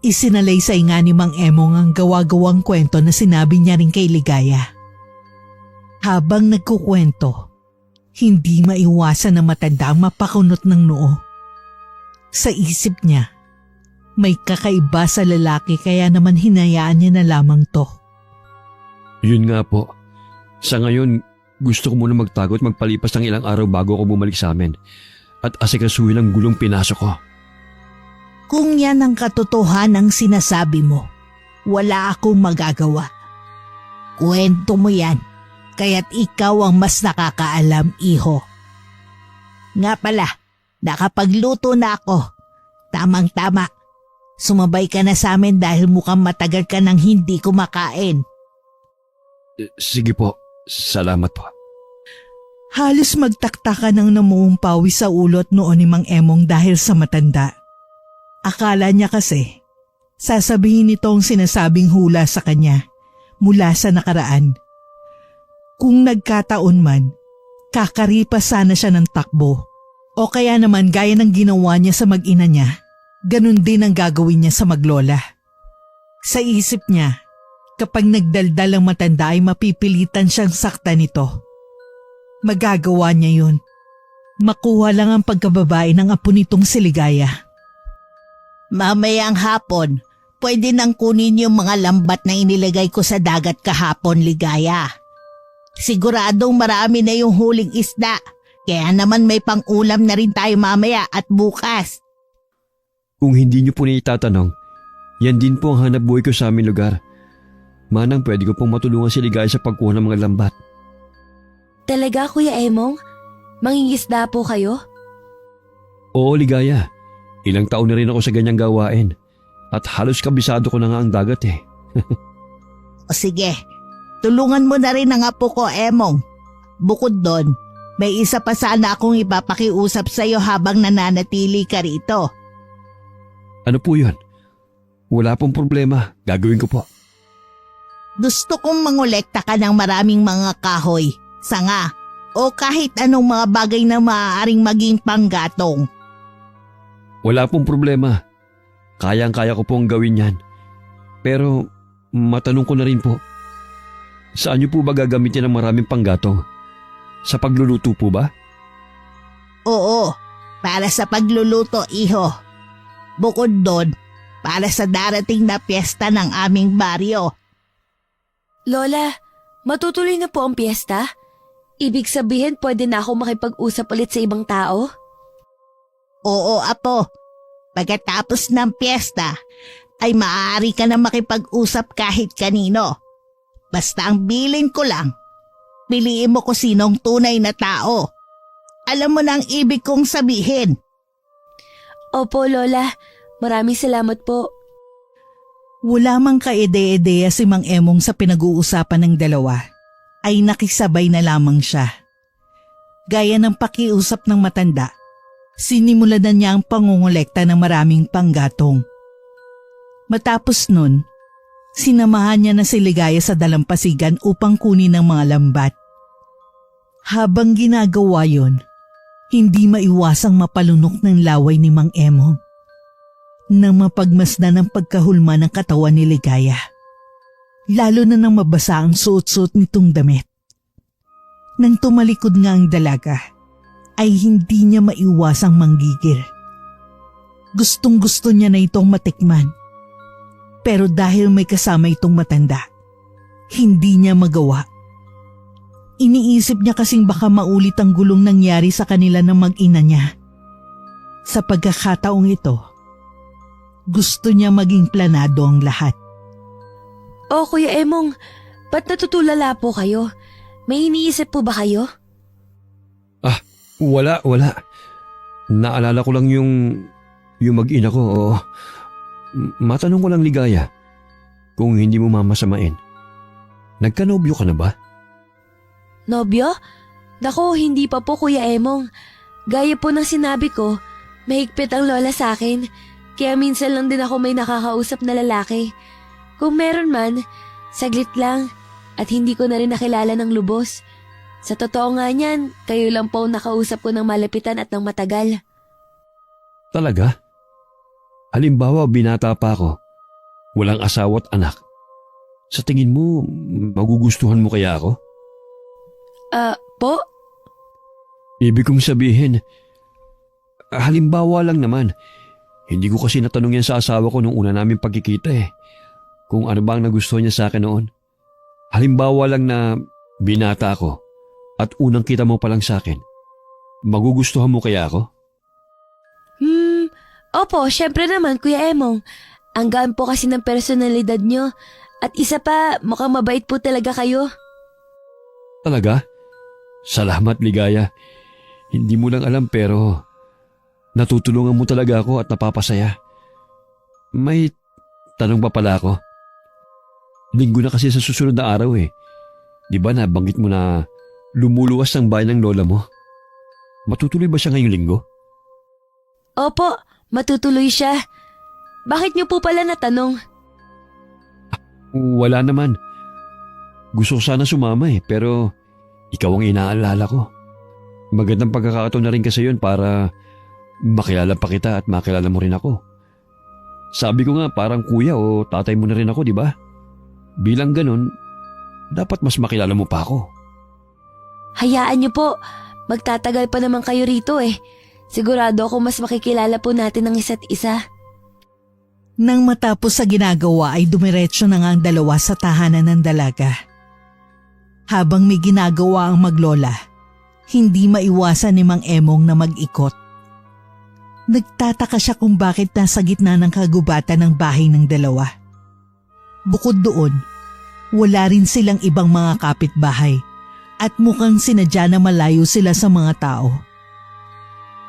[SPEAKER 1] isinalaysay nga ni Mang Emong ang gawa-gawang kwento na sinabi niya rin kay Ligaya. Habang nagkukwento, hindi maiwasan na matanda ang mapakunot ng noo. Sa isip niya, may kakaiba sa lalaki kaya naman hinayaan niya na lamang to.
[SPEAKER 2] Yun nga po. Sa ngayon, gusto ko muna magtago at magpalipas ng ilang araw bago ako bumalik sa amin at asikasuhin ang gulong pinasok ko.
[SPEAKER 1] Kung yan ang katotohanan ang sinasabi mo, wala akong magagawa. Kwento mo yan, kaya't ikaw ang mas nakakaalam, iho. Nga pala, nakapagluto na ako. Tamang-tama. Sumabay ka na sa amin dahil mukhang matagal ka nang hindi kumakain.
[SPEAKER 2] Sige po, salamat po.
[SPEAKER 1] Halos magtaktakan ng namuong pawis sa ulot noon ni Mang Emong dahil sa matanda. Akala niya kasi, sasabihin nito ang sinasabing hula sa kanya mula sa nakaraan. Kung nagkataon man, kakaripas sana siya ng takbo. O kaya naman gaya ng ginawa niya sa mag-ina niya, ganun din ang gagawin niya sa maglola. Sa isip niya, kapag nagdaldal ang matanda ay mapipilitan siyang saktan nito. Magagawa niya yun. Makuha lang ang pagkababae ng apo nitong si Ligaya. Mamayang hapon, pwede nang kunin yung mga lambat na inilagay ko sa dagat kahapon, Ligaya. Siguradong marami na yung huling isda, kaya naman may pang-ulam na rin tayo mamaya at bukas.
[SPEAKER 2] Kung hindi niyo po na itatanong, yan din po ang hanap buhay ko sa aming lugar. Manang pwede ko pong matulungan si Ligaya sa pagkuha ng mga lambat.
[SPEAKER 3] Talaga, Kuya Emong? Mangingisda po kayo?
[SPEAKER 2] Oo, Ligaya. Ilang taon na rin ako sa ganyang gawain. At halos kabisado ko na nga ang dagat eh.
[SPEAKER 1] O sige, tulungan mo na rin ang apo ko, Emong. Bukod doon, may isa pa sana akong ipapakiusap sa'yo habang nananatili ka rito.
[SPEAKER 2] Ano po yun? Wala pong problema. Gagawin ko po.
[SPEAKER 1] Gusto kong mangolekta ka ng maraming mga kahoy, sanga, o kahit anong mga bagay na maaaring maging panggatong.
[SPEAKER 2] Wala pong problema. Kayang-kaya ko pong gawin yan. Pero matanong ko na rin po. Saan niyo po ba gagamitin ang maraming panggatong? Sa pagluluto po ba?
[SPEAKER 1] Oo, para sa pagluluto, iho. Bukod doon, para sa darating na piyesta ng aming baryo.
[SPEAKER 3] Lola, matutuloy na po ang piyesta? Ibig sabihin pwede na ako makipag-usap ulit sa ibang tao?
[SPEAKER 1] Oo, apo. Pagkatapos ng piyesta, ay maaari ka na makipag-usap kahit kanino. Basta ang bilin ko lang, piliin mo kung sinong tunay na tao. Alam mo na ang ibig kong sabihin.
[SPEAKER 3] Opo, Lola. Maraming salamat po.
[SPEAKER 1] Wala mang kaide-ideya si Mang Emong sa pinag-uusapan ng dalawa, ay nakisabay na lamang siya. Gaya ng pakiusap ng matanda, sinimulan na niya ang pangungulekta ng maraming panggatong. Matapos nun, sinamahan niya na si Ligaya sa dalampasigan upang kunin ang mga lambat. Habang ginagawa yon, hindi maiwasang mapalunok ng laway ni Mang Emong nang mapagmasdan ang pagkahulma ng katawan ni Ligaya. Lalo na nang mabasa ang suot-suot nitong damit. Nang tumalikod nga ang dalaga, ay hindi niya maiwasang manggigil. Gustong-gusto niya na itong matikman. Pero dahil may kasama itong matanda, hindi niya magawa. Iniisip niya kasing baka maulit ang gulong nangyari sa kanila ng mag-ina niya. Sa pagkakataong ito, gusto niya maging planado ang lahat.
[SPEAKER 3] Oh, Kuya Emong, ba't natutulala po kayo? May iniisip po ba kayo?
[SPEAKER 2] Wala. Naalala ko lang yung mag-ina ko. Oo. Matanong ko lang, Ligaya, kung hindi mo mamasamain. Nagkanobyo ka na ba?
[SPEAKER 3] Nobyo? Nako, hindi pa po, Kuya Emong. Gaya po ng sinabi ko, mahigpit ang lola sa akin. Kaya minsan lang din ako may nakakausap na lalaki. Kung meron man, saglit lang at hindi ko na rin nakilala ng lubos. Sa totoo nga niyan, kayo lang po ang nakausap ko ng malapitan at ng matagal.
[SPEAKER 2] Talaga? Halimbawa, binata pa ako. Walang asawa at anak. Sa tingin mo, magugustuhan mo kaya ako?
[SPEAKER 3] Po?
[SPEAKER 2] Ibig kong sabihin, halimbawa lang naman. Hindi ko kasi natanong yan sa asawa ko nung una namin pagkikita eh. Kung ano ba ang nagustuhan niya sa akin noon. Halimbawa lang na binata ako at unang kita mo pa lang sa akin. Magugustuhan mo kaya ako?
[SPEAKER 3] Opo, syempre naman, Kuya Emong. Ang gaan po kasi ng personalidad nyo. At isa pa, mukhang mabait po talaga kayo.
[SPEAKER 2] Talaga? Salamat, Ligaya. Hindi mo lang alam pero natutulungan mo talaga ako at napapasaya. May tanong pa pala ako. Linggo na kasi sa susunod na araw eh. Di ba nabanggit mo na lumuluwas ang bayan ng lola mo? Matutuloy ba siya ngayong linggo?
[SPEAKER 3] Opo, matutuloy siya. Bakit niyo po pala natanong?
[SPEAKER 2] Wala naman. Gusto ko sana sumama eh, pero ikaw ang inaalala ko. Magandang pagkakataon na rin kasi yun para makilala pa kita at makilala mo rin ako. Sabi ko nga parang kuya o tatay mo na rin ako, di ba? Bilang ganun, dapat mas makilala mo pa ako.
[SPEAKER 3] Hayaan niyo po, magtatagal pa naman kayo rito eh. Sigurado ako mas makikilala po natin ang isa't isa.
[SPEAKER 1] Nang matapos sa ginagawa ay dumiretso na nga ang dalawa sa tahanan ng dalaga. Habang may ginagawa ang maglola, hindi maiwasan ni Mang Emong na mag-ikot. Nagtataka siya kung bakit nasa gitna ng kagubatan ng bahay ng dalawa. Bukod doon, Wala rin silang ibang mga kapitbahay at mukhang sinadya na malayo sila sa mga tao.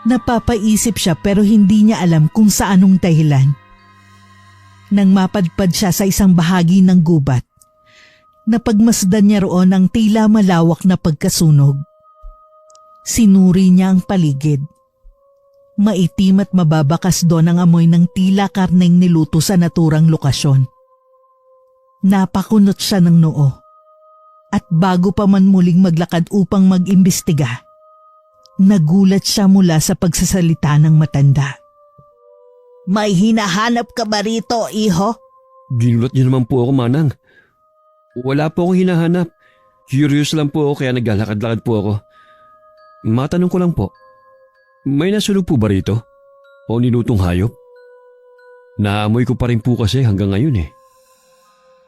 [SPEAKER 1] Napapaisip siya pero hindi niya alam kung sa anong dahilan. Nang mapadpad siya sa isang bahagi ng gubat, napagmasdan niya roon ang tila malawak na pagkasunog. Sinuri niya ang paligid. Maitim at mababakas doon ang amoy ng tila karneng niluto sa naturang lokasyon. Napakunot siya ng noo. At bago pa man muling maglakad upang mag-imbestiga, nagulat siya mula sa pagsasalita ng matanda. May hinahanap ka ba rito, iho?
[SPEAKER 2] Ginulat niyo naman po ako, Manang. Wala po akong hinahanap. Curious lang po ako kaya naglalakad-lakad po ako. Matanong ko lang po, may nasunog po ba rito? O nilutong hayop? Naamoy ko pa rin po kasi hanggang ngayon eh.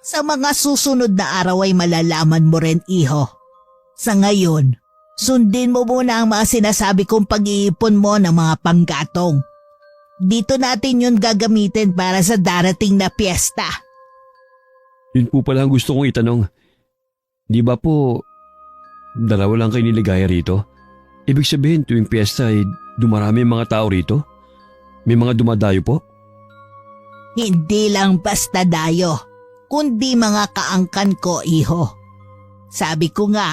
[SPEAKER 1] Sa mga susunod na araw ay malalaman mo rin, iho. Sa ngayon, sundin mo muna ang mga sinasabi kong pag-iipon mo ng mga panggatong. Dito natin yun gagamitin para sa darating na piyesta.
[SPEAKER 2] Yun po pala ang gusto kong itanong. Di ba po, dalawa lang kayo niligaya rito? Ibig sabihin tuwing piyesta ay dumarami ang mga tao rito? May mga dumadayo po?
[SPEAKER 1] Hindi lang basta dayo, kundi mga kaangkan ko, iho. Sabi ko nga,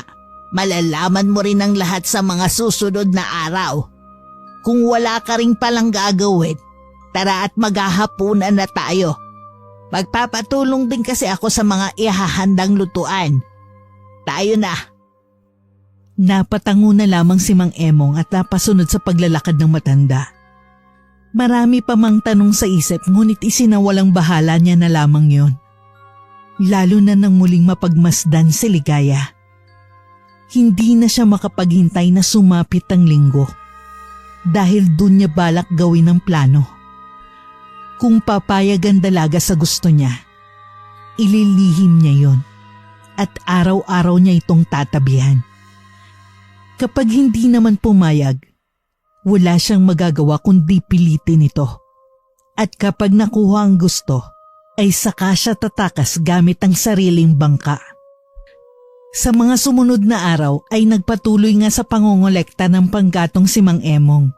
[SPEAKER 1] malalaman mo rin ang lahat sa mga susunod na araw. Kung wala ka rin palang gagawin, tara at maghahapunan na tayo. Magpapatulong din kasi ako sa mga ihahandang lutuan. Tayo na. Napatango na lamang si Mang Emong at napasunod sa paglalakad ng matanda. Marami pa mang tanong sa isip ngunit isinawalang bahala niya na lamang yon. Lalo na nang muling mapagmasdan si Ligaya. Hindi na siya makapaghintay na sumapit ang linggo. Dahil dun niya balak gawin ang plano. Kung papayag ang dalaga sa gusto niya, ililihim niya yon at araw-araw niya itong tatabihan. Kapag hindi naman pumayag, wala siyang magagawa kundi pilitin ito. At kapag nakuha ang gusto, ay saka siya tatakas gamit ang sariling bangka. Sa mga sumunod na araw ay nagpatuloy nga sa pangongolekta ng panggatong si Mang Emong.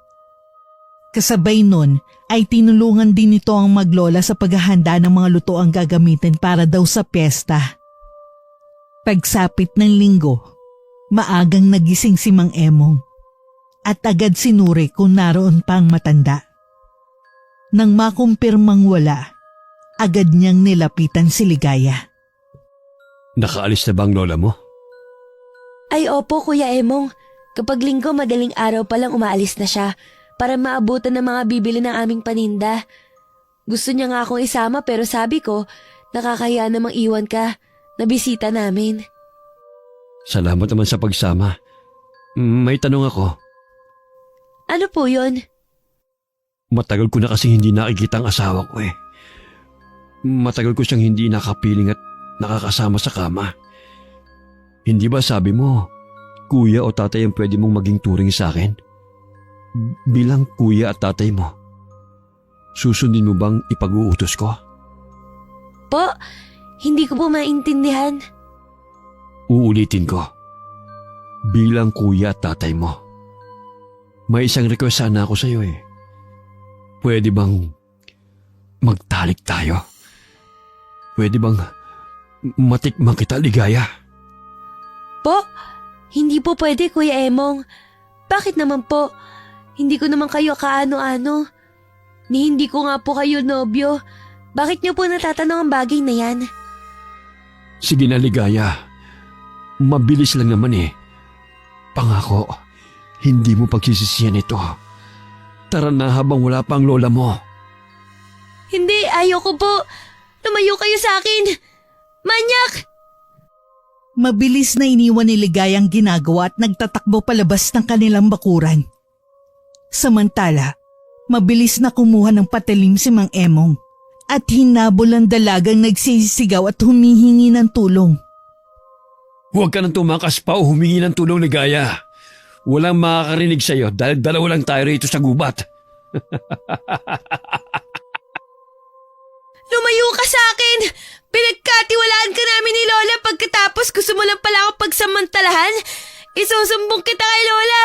[SPEAKER 1] Kasabay nun ay tinulungan din nito ang maglola sa paghahanda ng mga lutoang gagamitin para daw sa piyesta. Pagsapit ng linggo, maagang nagising si Mang Emong at agad sinuri kung naroon pa ang matanda. Nang makumpirmang wala, agad niyang nilapitan si Ligaya.
[SPEAKER 2] Nakaalis na ba ang lola mo?
[SPEAKER 3] Ay opo, Kuya Emong. Kapag linggo, madaling araw pa lang umaalis na siya para maabutan ng mga bibili ng aming paninda. Gusto niya nga akong isama pero sabi ko, nakakahiya namang iwan ka na bisita namin.
[SPEAKER 2] Salamat naman sa pagsama. May tanong ako.
[SPEAKER 3] Ano po yun?
[SPEAKER 2] Matagal ko na kasi hindi nakikita ang asawa ko eh. Matagal ko siyang hindi nakapiling at nakakasama sa kama. Hindi ba sabi mo, kuya o tatay ang pwede mong maging turing sa akin? Bilang kuya at tatay mo, susundin mo bang ipag-uutos ko?
[SPEAKER 3] Po, hindi ko po maintindihan.
[SPEAKER 2] Uulitin ko. Bilang kuya at tatay mo. May isang request sana ako sa iyo eh. Pwede bang magtalik tayo? Pwede bang matikman kita, Ligaya?
[SPEAKER 3] Po, hindi po pwede, Kuya Emong. Bakit naman po? Hindi ko naman kayo kaano-ano. Ni hindi ko nga po kayo nobyo. Bakit niyo po natatanong ang bagay na yan?
[SPEAKER 2] Sige na, Ligaya. Mabilis lang naman eh. Pangako, hindi mo pagsisisihan ito. Tara na habang wala pa ang lola mo.
[SPEAKER 3] Hindi, ayoko po. Lumayo kayo sa akin. Manyak!
[SPEAKER 1] Mabilis na iniwan ni Ligaya ang ginagawa at nagtatakbo palabas ng kanilang bakuran. Samantala, mabilis na kumuha ng patalim si Mang Emong at hinabol ang dalagang nagsisigaw at humihingi ng tulong.
[SPEAKER 2] Huwag ka nang tumakas pa o humingi ng tulong, Ligaya. Walang makakarinig sa iyo dahil dalawa lang tayo rito sa gubat.
[SPEAKER 3] Lumayo ka sa akin! Pinagkatiwalaan ka namin ni Lola pagkatapos gusto mo lang pala ako pagsamantalahan? Isusumbong kita kay Lola!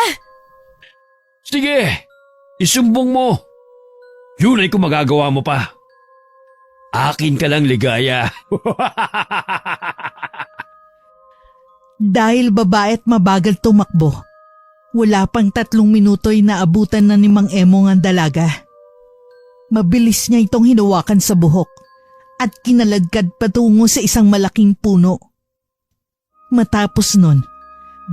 [SPEAKER 2] Sige, isumbong mo. Yun ay kung magagawa mo pa. Akin ka lang, Ligaya.
[SPEAKER 1] Dahil babae at mabagal tumakbo, wala pang 3 minuto ay naabutan na ni Mang Emong ang dalaga. Mabilis niya itong hinawakan sa buhok at kinaladkad patungo sa isang malaking puno. Matapos nun,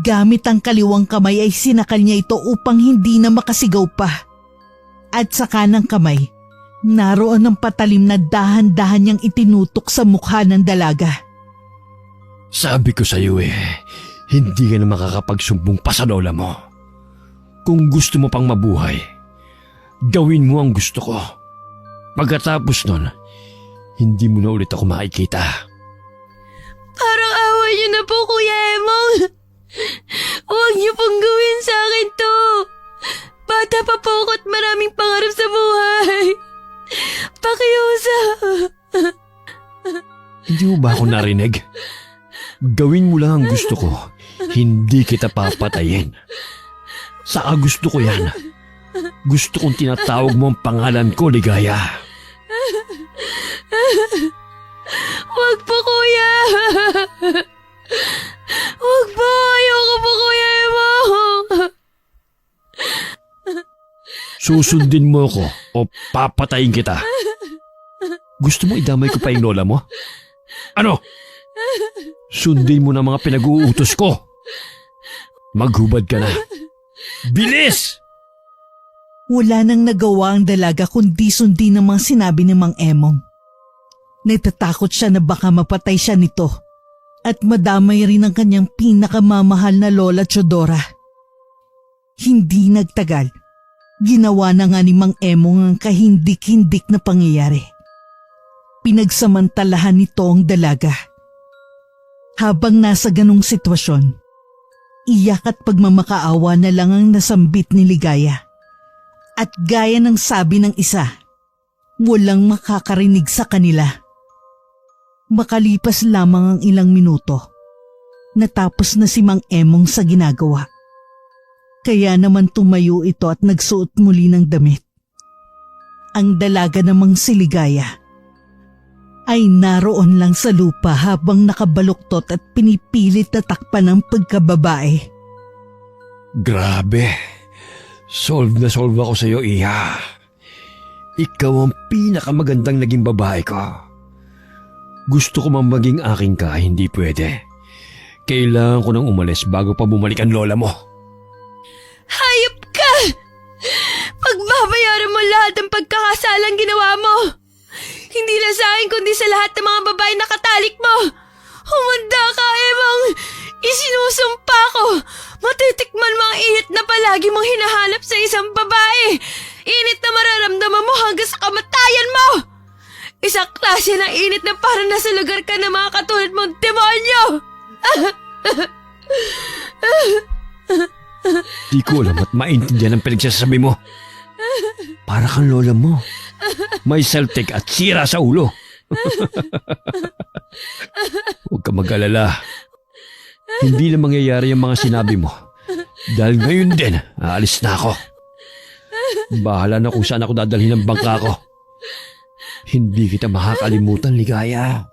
[SPEAKER 1] gamit ang kaliwang kamay ay sinakal niya ito upang hindi na makasigaw pa. At sa kanang kamay, naroon ang patalim na dahan-dahan niyang itinutok sa mukha ng dalaga.
[SPEAKER 2] Sabi ko sa iyo hindi ka na makakapagsumbong pa sa lola mo. Kung gusto mo pang mabuhay, gawin mo ang gusto ko. Pagkatapos nun, hindi mo na ulit ako makikita.
[SPEAKER 3] Parang awa niyo na po, Kuya Emong. Huwag niyo pong gawin sa akin to. Bata pa po ako at maraming pangarap sa buhay. Pakiusap.
[SPEAKER 2] Hindi mo ba ako narinig? Gawin mo lang ang gusto ko. Hindi kita papatayin. Saka gusto ko yan. Gusto kong tinatawag mo ang pangalan ko, Ligaya.
[SPEAKER 3] Huwag po, Kuya. Huwag po. Ayoko po, Kuya Emong.
[SPEAKER 2] Susundin mo ako o papatayin kita. Gusto mo idamay ko pa yung lola mo? Ano? Sundin mo na mga pinag-uutos ko. Maghubad ka na. Bilis!
[SPEAKER 1] Wala nang nagawa ang dalaga kundi sundin ang mga sinabi ni Mang Emong. Natatakot siya na baka mapatay siya nito at madamay rin ang kanyang pinakamamahal na Lola Chodora. Hindi nagtagal, ginawa na nga ni Mang Emong ang kahindik-hindik na pangyayari. Pinagsamantalahan nito ang dalaga. Habang nasa ganong sitwasyon, iyak at pagmamakaawa na lang ang nasambit ni Ligaya. At gaya ng sabi ng isa, walang makakarinig sa kanila. Makalipas lamang ang ilang minuto, natapos na si Mang Emong sa ginagawa. Kaya naman tumayo ito at nagsuot muli ng damit. Ang dalaga namang si Ligaya ay naroon lang sa lupa habang nakabaluktot at pinipilit na takpan ng pagkababae.
[SPEAKER 2] Grabe. Solve na solve ako sa iyo, Iha. Ikaw ang pinakamagandang naging babae ko. Gusto ko mang maging aking ka, hindi pwede. Kailangan ko nang umalis bago pa bumalik ang lola mo.
[SPEAKER 3] Hayop ka! Pagbabayaran mo lahat ng pagkakasalang ginawa mo. Hindi lang sa akin kundi sa lahat ng mga babae na katalik mo. Humanda ka, Emong! Isinusumpa ko! Matitikman mo ang init na palagi mong hinahanap sa isang babae. Init na mararamdaman mo hanggang sa kamatayan mo! Isang klase ng init na parang nasa lugar ka ng mga katulad mong demonyo!
[SPEAKER 2] Di ko alam at maintindihan ang pinagsasabi mo. Para kang lola mo. May seltek at sira sa ulo. Huwag ka mag-alala. Hindi na mangyayari ang mga sinabi mo. Dahil ngayon din, aalis na ako. Bahala na kung saan ako dadalhin ng bangka ko. Hindi kita makakalimutan, Ligaya.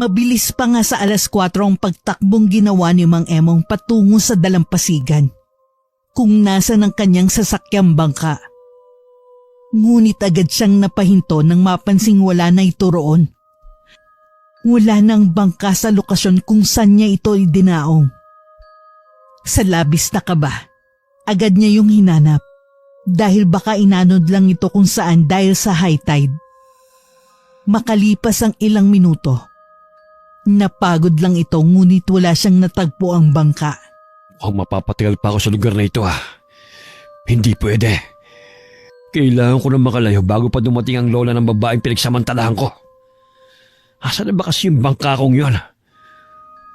[SPEAKER 1] Mabilis pa nga sa 4:00 ang pagtakbong ginawa ni Mang Emong patungo sa dalampasigan, kung nasa ng kanyang sasakyang bangka. Ngunit agad siyang napahinto nang mapansing wala na ito roon. Wala nang bangka sa lokasyon kung saan niya ito idinaong. Sa labis na kaba, agad niya yung hinanap dahil baka inanod lang ito kung saan dahil sa high tide. Makalipas ang ilang minuto, napagod lang ito ngunit wala siyang natagpo ang bangka.
[SPEAKER 2] Mukhang mapapatagal pa ako sa lugar na ito Hindi pwede. Kailangan ko na makalayo bago pa dumating ang lola ng babaeng pinagsamantalahan ko. Asan na ba kasi yung bangka kong yun?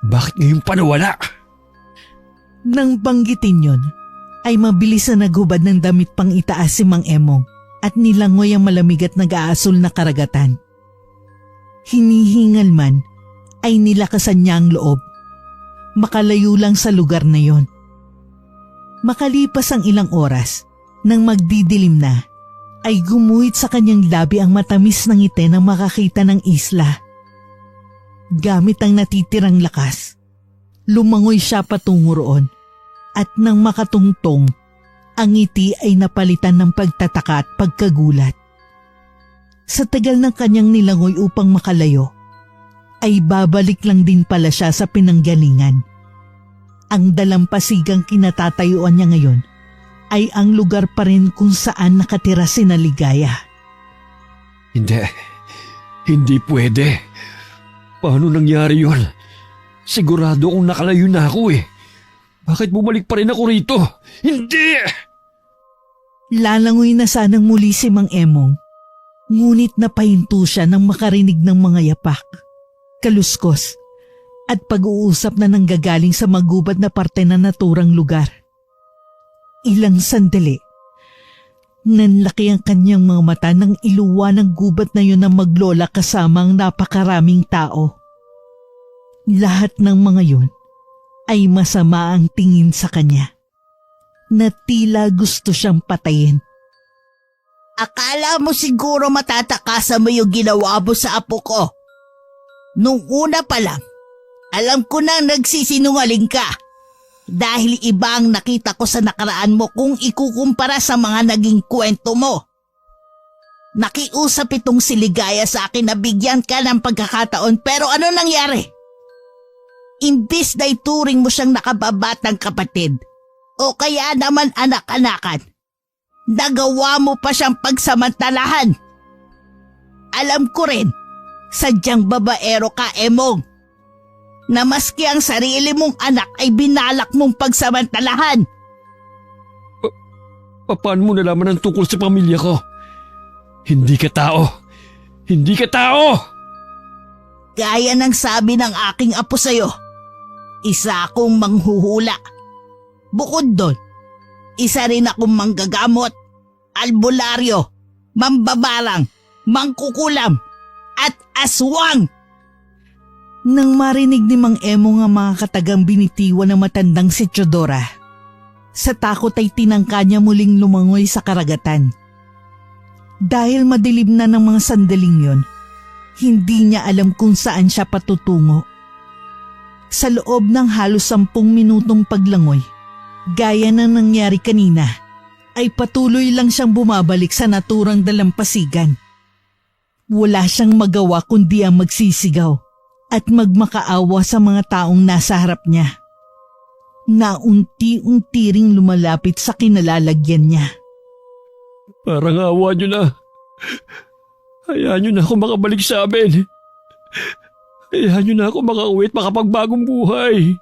[SPEAKER 2] Bakit ngayon pa nawala?
[SPEAKER 1] Nang banggitin yon, ay mabilis na naghubad ng damit pang itaas si Mang Emong at nilangoy ang malamig at nag-aasul na karagatan. Hinihingal man ay nilakasan niya ang loob. Makalayo lang sa lugar na yon. Makalipas ang ilang oras, nang magdidilim na, ay gumuhit sa kanyang labi ang matamis ng ngiti nang makakita ng isla. Gamit ang natitirang lakas, lumangoy siya patungo roon at nang makatungtong, ang ngiti ay napalitan ng pagtataka at pagkagulat. Sa tagal ng kanyang nilangoy upang makalayo, ay babalik lang din pala siya sa pinanggalingan. Ang dalampasigang kinatatayuan niya ngayon ay ang lugar pa rin kung saan nakatira si Ligaya.
[SPEAKER 2] Hindi pwede. Paano nangyari yon? Sigurado akong nakalayo na ako eh. Bakit bumalik pa rin ako rito? Hindi!
[SPEAKER 1] Lalangoy na sanang muli si Mang Emong, ngunit napahinto siya nang makarinig ng mga yapak, kaluskos, at pag-uusap na nanggagaling sa magubad na parte na naturang lugar. Ilang sandali, nanlaki ang kanyang mga mata nang iluwa ng gubat na yun ng maglola kasama ang napakaraming tao. Lahat ng mga yun ay masama ang tingin sa kanya, na tila gusto siyang patayin.
[SPEAKER 5] Akala mo siguro matatakasan mo yung ginawa mo sa apo ko. Nung una pa lang, alam ko nang nagsisinungaling ka. Dahil iba ang nakita ko sa nakaraan mo kung ikukumpara sa mga naging kwento mo. Nakiusap itong si Ligaya sa akin na bigyan ka ng pagkakataon pero ano nangyari? Imbis na ituring mo siyang nakababatang kapatid o kaya naman anak-anakan, nagawa mo pa siyang pagsamantalahan. Alam ko rin, sadyang babaero ka, Emong, na maski ang sarili mong anak ay binalak mong pagsamantalahan.
[SPEAKER 2] Paano mo nalaman ang tungkol sa pamilya ko? Hindi ka tao! Hindi ka tao!
[SPEAKER 5] Gaya ng sabi ng aking apo sa'yo, isa akong manghuhula. Bukod doon, isa rin akong manggagamot, albularyo, mambabarang, mangkukulam, at aswang.
[SPEAKER 1] Nang marinig ni Mang Emong ang mga katagang binitiwan ng matandang si Teodora, sa takot ay tinangka niya muling lumangoy sa karagatan. Dahil madilim na ng mga sandaling yon, hindi niya alam kung saan siya patutungo. Sa loob ng halos 10 minutong paglangoy, gaya ng nangyari kanina, ay patuloy lang siyang bumabalik sa naturang dalampasigan. Wala siyang magawa kundi ang magsisigaw at magmakaawa sa mga taong nasa harap niya, na unti-unti ring lumalapit sa kinalalagyan niya.
[SPEAKER 2] Parang awa niyo na. Hayaan niyo na ako makabalik sa amin. Hayaan niyo na ako makauwi at makapagbagong buhay.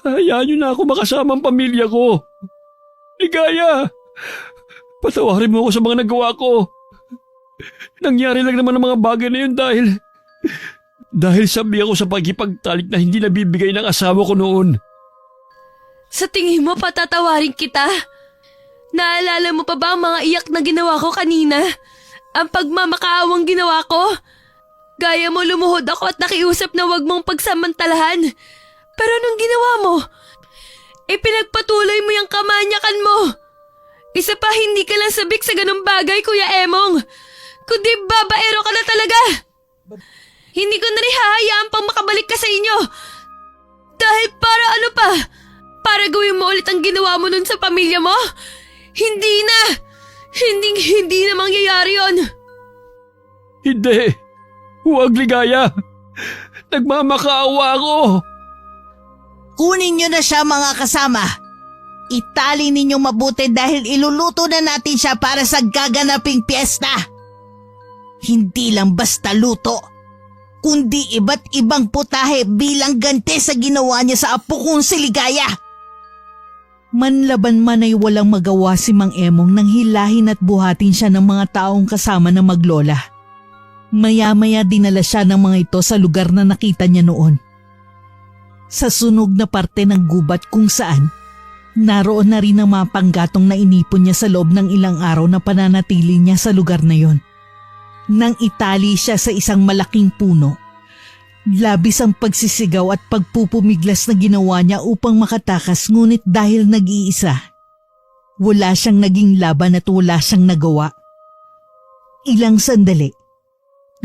[SPEAKER 2] Hayaan niyo na ako makasama ang pamilya ko. Ligaya! Patawarin mo ako sa mga nagawa ko. Nangyari lang naman ang mga bagay na yun dahil sabi ako sa pagkipagtalik na hindi nabibigay ng asawa ko noon.
[SPEAKER 3] Sa tingin mo patatawarin kita? Naalala mo pa ba ang mga iyak na ginawa ko kanina? Ang pagmamakaawang ginawa ko? Gaya mo lumuhod ako at nakiusap na wag mong pagsamantalahan. Pero anong ginawa mo? Pinagpatuloy mo yung kamanyakan mo. Isa pa, hindi ka lang sabik sa ganung bagay, Kuya Emong. Kundi babaero ka na talaga. Hindi ko na rin hahayaan pang makabalik ka sa inyo. Dahil para ano pa? Para gawin mo ulit ang ginawa mo nun sa pamilya mo? Hindi na! Hindi na mangyayari yon.
[SPEAKER 2] Hindi! Huwag, Ligaya! Nagmamakaawa ako!
[SPEAKER 5] Kunin niyo na siya mga kasama. Itali ninyong mabuti dahil iluluto na natin siya para sa gaganaping piyesta. Hindi lang basta luto, kundi iba't ibang putahe bilang ganti sa ginawa niya sa apo kong si Ligaya.
[SPEAKER 1] Manlaban man ay walang magawa si Mang Emong nang hilahin at buhatin siya ng mga taong kasama ng maglola. Maya-maya dinala siya ng mga ito sa lugar na nakita niya noon. Sa sunog na parte ng gubat kung saan, naroon na rin ang mga panggatong na inipon niya sa loob ng ilang araw na pananatili niya sa lugar na yon. Nang itali siya sa isang malaking puno, labis ang pagsisigaw at pagpupumiglas na ginawa niya upang makatakas, ngunit dahil nag-iisa, wala siyang naging laban at wala siyang nagawa. Ilang sandali,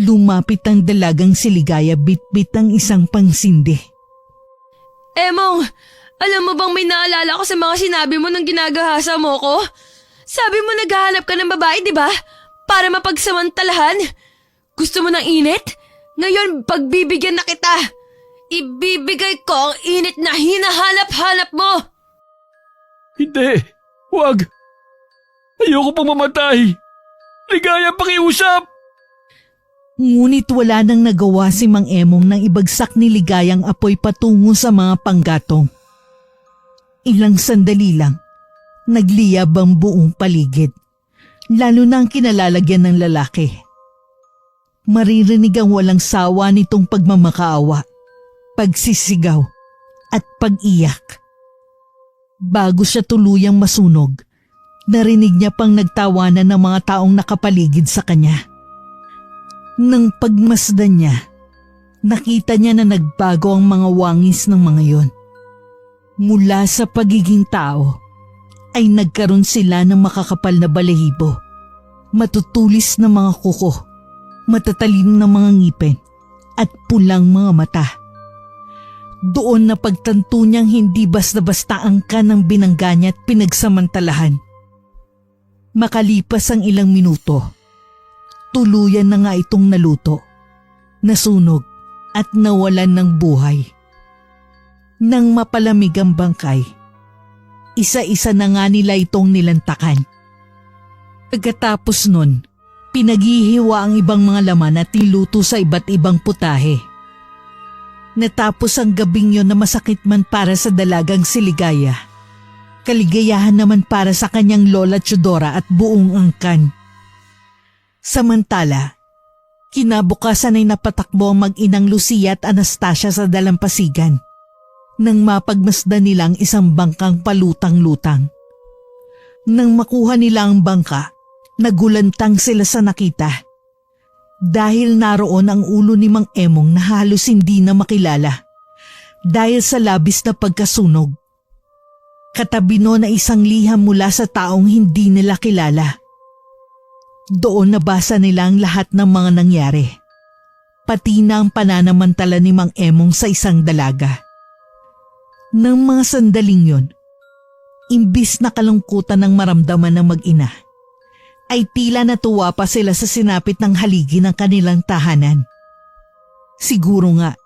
[SPEAKER 1] lumapit ang dalagang si Ligaya bitbit ang isang pangsindi.
[SPEAKER 3] Emong, alam mo bang may naalala ko sa mga sinabi mo nang ginagahasa mo ko? Sabi mo naghahanap ka ng babae, di ba? Para mapagsamantalahan. Gusto mo ng init? Ngayon, pagbibigyan na kita. Ibibigay ko ang init na hinahanap-hanap mo.
[SPEAKER 2] Hindi! Huwag! Ayoko pong mamatay! Ligaya, pakiusap!
[SPEAKER 1] Ngunit wala nang nagawa si Mang Emong nang ibagsak ni Ligayang apoy patungo sa mga panggatong. Ilang sandali lang, nagliyab ang buong paligid, lalo na ang kinalalagyan ng lalaki. Maririnig ang walang sawa nitong pagmamakaawa, pagsisigaw at pag-iyak. Bago siya tuluyang masunog, narinig niya pang nagtawanan ng mga taong nakapaligid sa kanya. Nang pagmasdan niya, nakita niya na nagbago ang mga wangis ng mga yon. Mula sa pagiging tao, ay nagkaroon sila ng makakapal na balahibo, matutulis na mga kuko, matatalim na mga ngipin, at pulang mga mata. Doon na pagtanto niyang hindi basta-basta angkan ang binangga niya at pinagsamantalahan. Makalipas ang ilang minuto, tuluyan na nga itong naluto, nasunog at nawalan ng buhay. Nang mapalamig ang bangkay, isa-isa na nga nila itong nilantakan. Pagkatapos nun, pinaghihiwa ang ibang mga laman at niluto sa iba't ibang putahe. Natapos ang gabing yon na masakit man para sa dalagang si Ligaya, kaligayahan naman para sa kanyang lola Teodora at buong angkan. Samantala, kinabukasan ay napatakbo ang mag-inang Lucia at Anastasia sa dalampasigan nang mapagmasdan nilang isang bangkang palutang-lutang. Nang makuha nila ang bangka, nagulantang sila sa nakita dahil naroon ang ulo ni Mang Emong na halos hindi na makilala dahil sa labis na pagkasunog. Katabi noon na isang liham mula sa taong hindi nila kilala. Doon nabasa nila ang lahat ng mga nangyari, pati na ang pananamantala ni Mang Emong sa isang dalaga. Nang mga sandaling yon, imbis na kalungkutan ng maramdaman ng mag-ina, ay tila natuwa pa sila sa sinapit ng haligi ng kanilang tahanan. Siguro nga,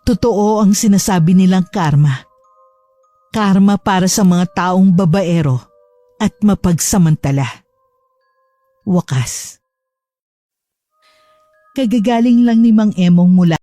[SPEAKER 1] totoo ang sinasabi nilang karma. Karma para sa mga taong babaero at mapagsamantala. Wakas. Kagagaling lang ni Mang Emong mula